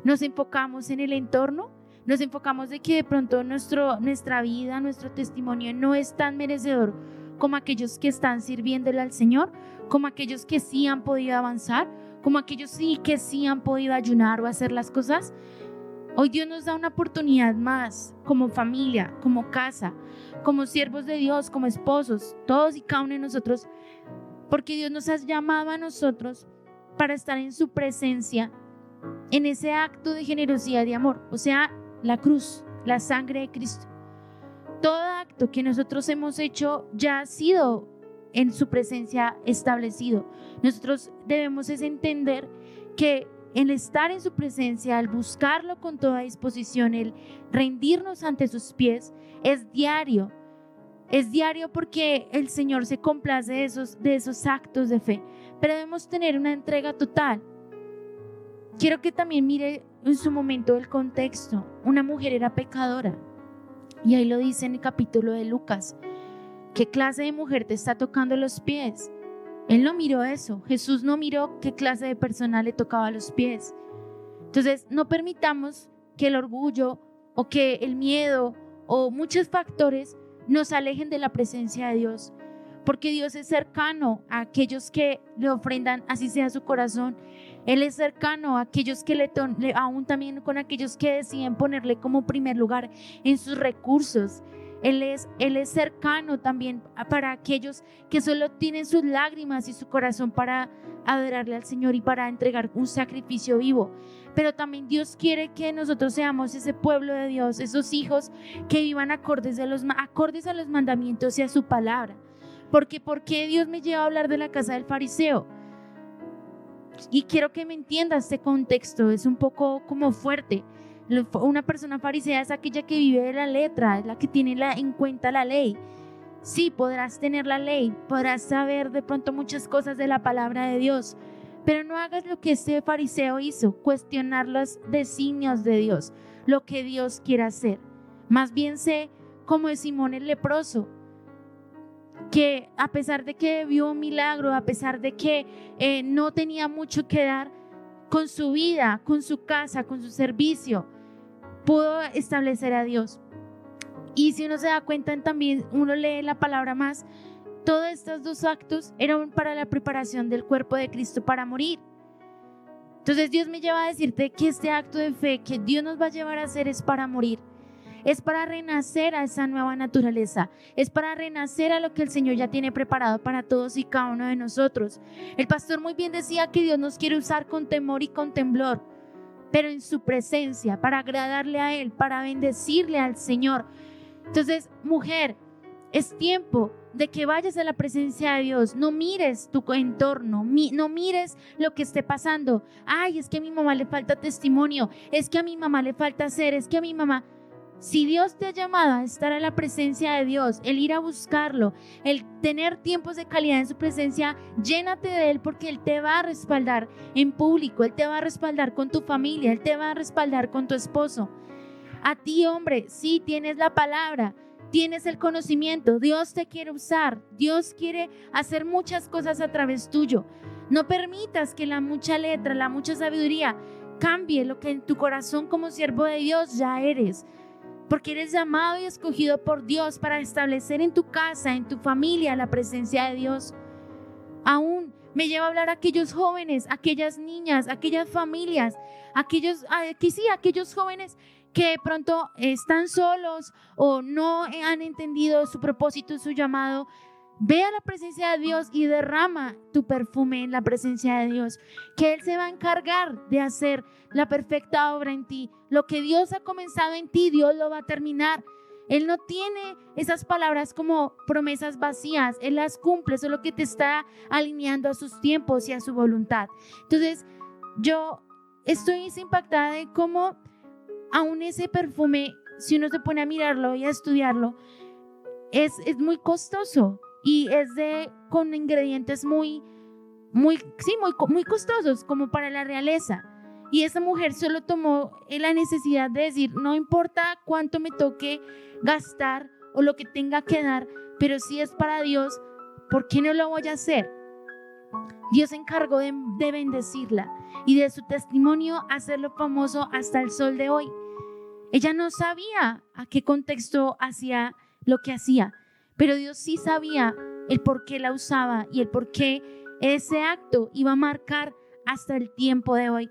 Nos enfocamos en el entorno, nos enfocamos de que de pronto nuestra vida, nuestro testimonio no es tan merecedor como aquellos que están sirviéndole al Señor, como aquellos que sí han podido avanzar, como aquellos que sí han podido ayunar o hacer las cosas. Hoy Dios nos da una oportunidad más como familia, como casa, como siervos de Dios, como esposos, todos y cada uno de nosotros, porque Dios nos ha llamado a nosotros para estar en su presencia, en ese acto de generosidad y amor, o sea, la cruz, la sangre de Cristo. Todo acto que nosotros hemos hecho ya ha sido en su presencia establecido. Nosotros debemos entender que el estar en su presencia, el buscarlo con toda disposición, el rendirnos ante sus pies, es diario. Es diario porque el Señor se complace de esos actos de fe. Pero debemos tener una entrega total. Quiero que también mire en su momento el contexto. Una mujer era pecadora. Y ahí lo dice en el capítulo de Lucas. ¿Qué clase de mujer te está tocando los pies? Él no miró eso. Jesús no miró qué clase de persona le tocaba los pies. Entonces, no permitamos que el orgullo o que el miedo o muchos factores nos alejen de la presencia de Dios. Porque Dios es cercano a aquellos que le ofrendan, así sea su corazón. Él es cercano a aquellos que aún también con aquellos que deciden ponerle como primer lugar en sus recursos. Él es cercano también para aquellos que solo tienen sus lágrimas y su corazón para adorarle al Señor y para entregar un sacrificio vivo. Pero también Dios quiere que nosotros seamos ese pueblo de Dios, esos hijos que vivan acordes a los mandamientos y a su palabra. Porque ¿por qué Dios me lleva a hablar de la casa del fariseo? Y quiero que me entienda este contexto, es un poco como fuerte. Una persona farisea es aquella que vive de la letra, es la que tiene en cuenta la ley. Sí, podrás tener la ley, podrás saber de pronto muchas cosas de la palabra de Dios, pero no hagas lo que este fariseo hizo, cuestionar los designios de Dios, lo que Dios quiere hacer. Más bien sé como de Simón el leproso, que a pesar de que vio un milagro, a pesar de que no tenía mucho que dar, con su vida, con su casa, con su servicio, pudo establecer a Dios. Y si uno se da cuenta, también uno lee la palabra más, todos estos dos actos eran para la preparación del cuerpo de Cristo para morir. Entonces Dios me lleva a decirte que este acto de fe que Dios nos va a llevar a hacer es para morir. Es para renacer a esa nueva naturaleza. Es para renacer a lo que el Señor ya tiene preparado para todos y cada uno de nosotros. El pastor muy bien decía que Dios nos quiere usar con temor y con temblor, pero en su presencia, para agradarle a Él, para bendecirle al Señor. Entonces, mujer, es tiempo de que vayas a la presencia de Dios. No mires tu entorno, no mires lo que esté pasando. Ay, es que a mi mamá le falta testimonio, es que a mi mamá le falta hacer, es que a mi mamá... Si Dios te ha llamado a estar en la presencia de Dios, el ir a buscarlo, el tener tiempos de calidad en su presencia, llénate de Él porque Él te va a respaldar en público, Él te va a respaldar con tu familia, Él te va a respaldar con tu esposo. A ti, hombre, sí tienes la palabra, tienes el conocimiento, Dios te quiere usar, Dios quiere hacer muchas cosas a través tuyo. No permitas que la mucha letra, la mucha sabiduría cambie lo que en tu corazón como siervo de Dios ya eres. Porque eres llamado y escogido por Dios para establecer en tu casa, en tu familia, la presencia de Dios. Aún me lleva a hablar a aquellos jóvenes, aquellas niñas, aquellas familias, aquellos jóvenes que de pronto están solos o no han entendido su propósito y su llamado. Ve a la presencia de Dios y derrama tu perfume en la presencia de Dios, que Él se va a encargar de hacer la perfecta obra en ti. Lo que Dios ha comenzado en ti, Dios lo va a terminar. Él no tiene esas palabras como promesas vacías, Él las cumple, solo que te está alineando a sus tiempos y a su voluntad. Entonces, yo estoy impactada de cómo aún ese perfume, si uno se pone a mirarlo y a estudiarlo, es muy costoso y es con ingredientes muy costosos, como para la realeza. Y esa mujer solo tomó la necesidad de decir, no importa cuánto me toque gastar o lo que tenga que dar, pero si es para Dios, ¿por qué no lo voy a hacer? Dios se encargó de bendecirla y de su testimonio hacerlo famoso hasta el sol de hoy. Ella no sabía a qué contexto hacía lo que hacía, pero Dios sí sabía el por qué la usaba y el por qué ese acto iba a marcar hasta el tiempo de hoy.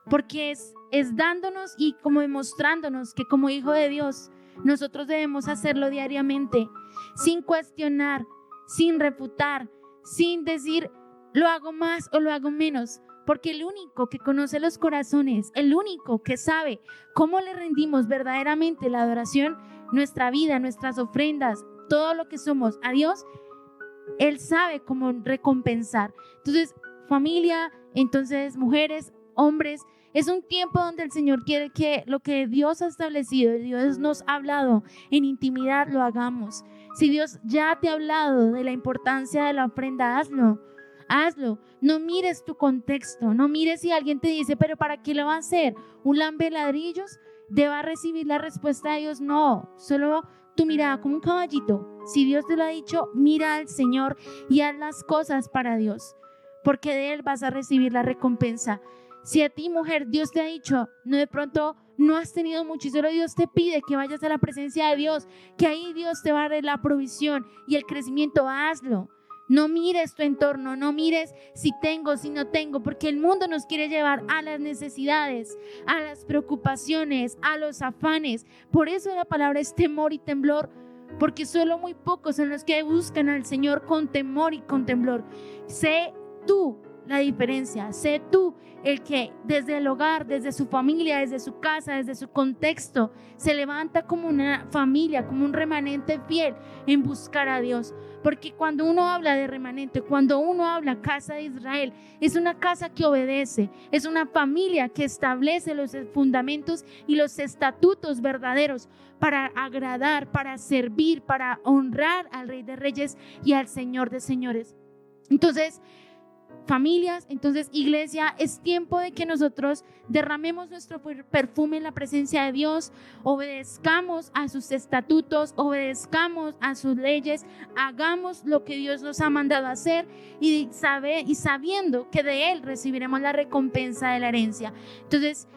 Porque es dándonos y como demostrándonos que como hijo de Dios nosotros debemos hacerlo diariamente, sin cuestionar, sin refutar, sin decir lo hago más o lo hago menos, porque el único que conoce los corazones, el único que sabe cómo le rendimos verdaderamente la adoración, nuestra vida, nuestras ofrendas, todo lo que somos a Dios, Él sabe cómo recompensar. Entonces, familia, entonces mujeres, hombres, es un tiempo donde el Señor quiere que lo que Dios ha establecido, Dios nos ha hablado en intimidad, lo hagamos. Si Dios ya te ha hablado de la importancia de la ofrenda, hazlo. No mires tu contexto, no mires si alguien te dice, pero ¿para qué lo va a hacer? ¿Un lambe ladrillos? ¿Deba recibir la respuesta de Dios? No, solo tu mirada como un caballito. Si Dios te lo ha dicho, mira al Señor y haz las cosas para Dios, porque de Él vas a recibir la recompensa. Si a ti, mujer, Dios te ha dicho, no, de pronto no has tenido mucho y solo Dios te pide que vayas a la presencia de Dios, que ahí Dios te va a dar la provisión y el crecimiento, hazlo. No mires tu entorno, no mires si tengo, si no tengo, porque el mundo nos quiere llevar a las necesidades, a las preocupaciones, a los afanes. Por eso la palabra es temor y temblor, porque solo muy pocos son los que buscan al Señor con temor y con temblor. Sé tú la diferencia, sé tú el que desde el hogar, desde su familia, desde su casa, desde su contexto, se levanta como una familia, como un remanente fiel en buscar a Dios. Porque cuando uno habla de remanente, cuando uno habla casa de Israel, es una casa que obedece, es una familia que establece los fundamentos y los estatutos verdaderos para agradar, para servir, para honrar al Rey de Reyes y al Señor de Señores. Entonces, familias, entonces iglesia, es tiempo de que nosotros derramemos nuestro perfume en la presencia de Dios, obedezcamos a sus estatutos, obedezcamos a sus leyes, hagamos lo que Dios nos ha mandado a hacer y sabiendo que de Él recibiremos la recompensa de la herencia. Entonces,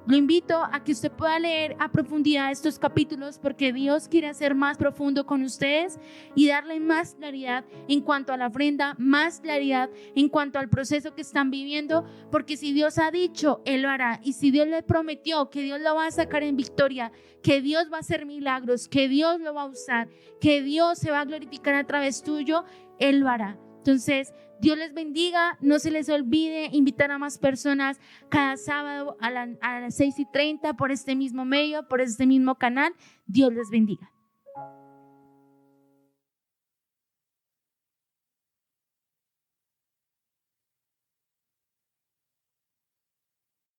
lo invito a que usted pueda leer a profundidad estos capítulos, porque Dios quiere hacer más profundo con ustedes y darle más claridad en cuanto a la ofrenda, más claridad en cuanto al proceso que están viviendo, porque si Dios ha dicho, Él lo hará, y si Dios le prometió que Dios lo va a sacar en victoria, que Dios va a hacer milagros, que Dios lo va a usar, que Dios se va a glorificar a través tuyo, Él lo hará. Entonces, Dios les bendiga, no se les olvide invitar a más personas cada sábado a las 6:30 por este mismo medio, por este mismo canal. Dios les bendiga.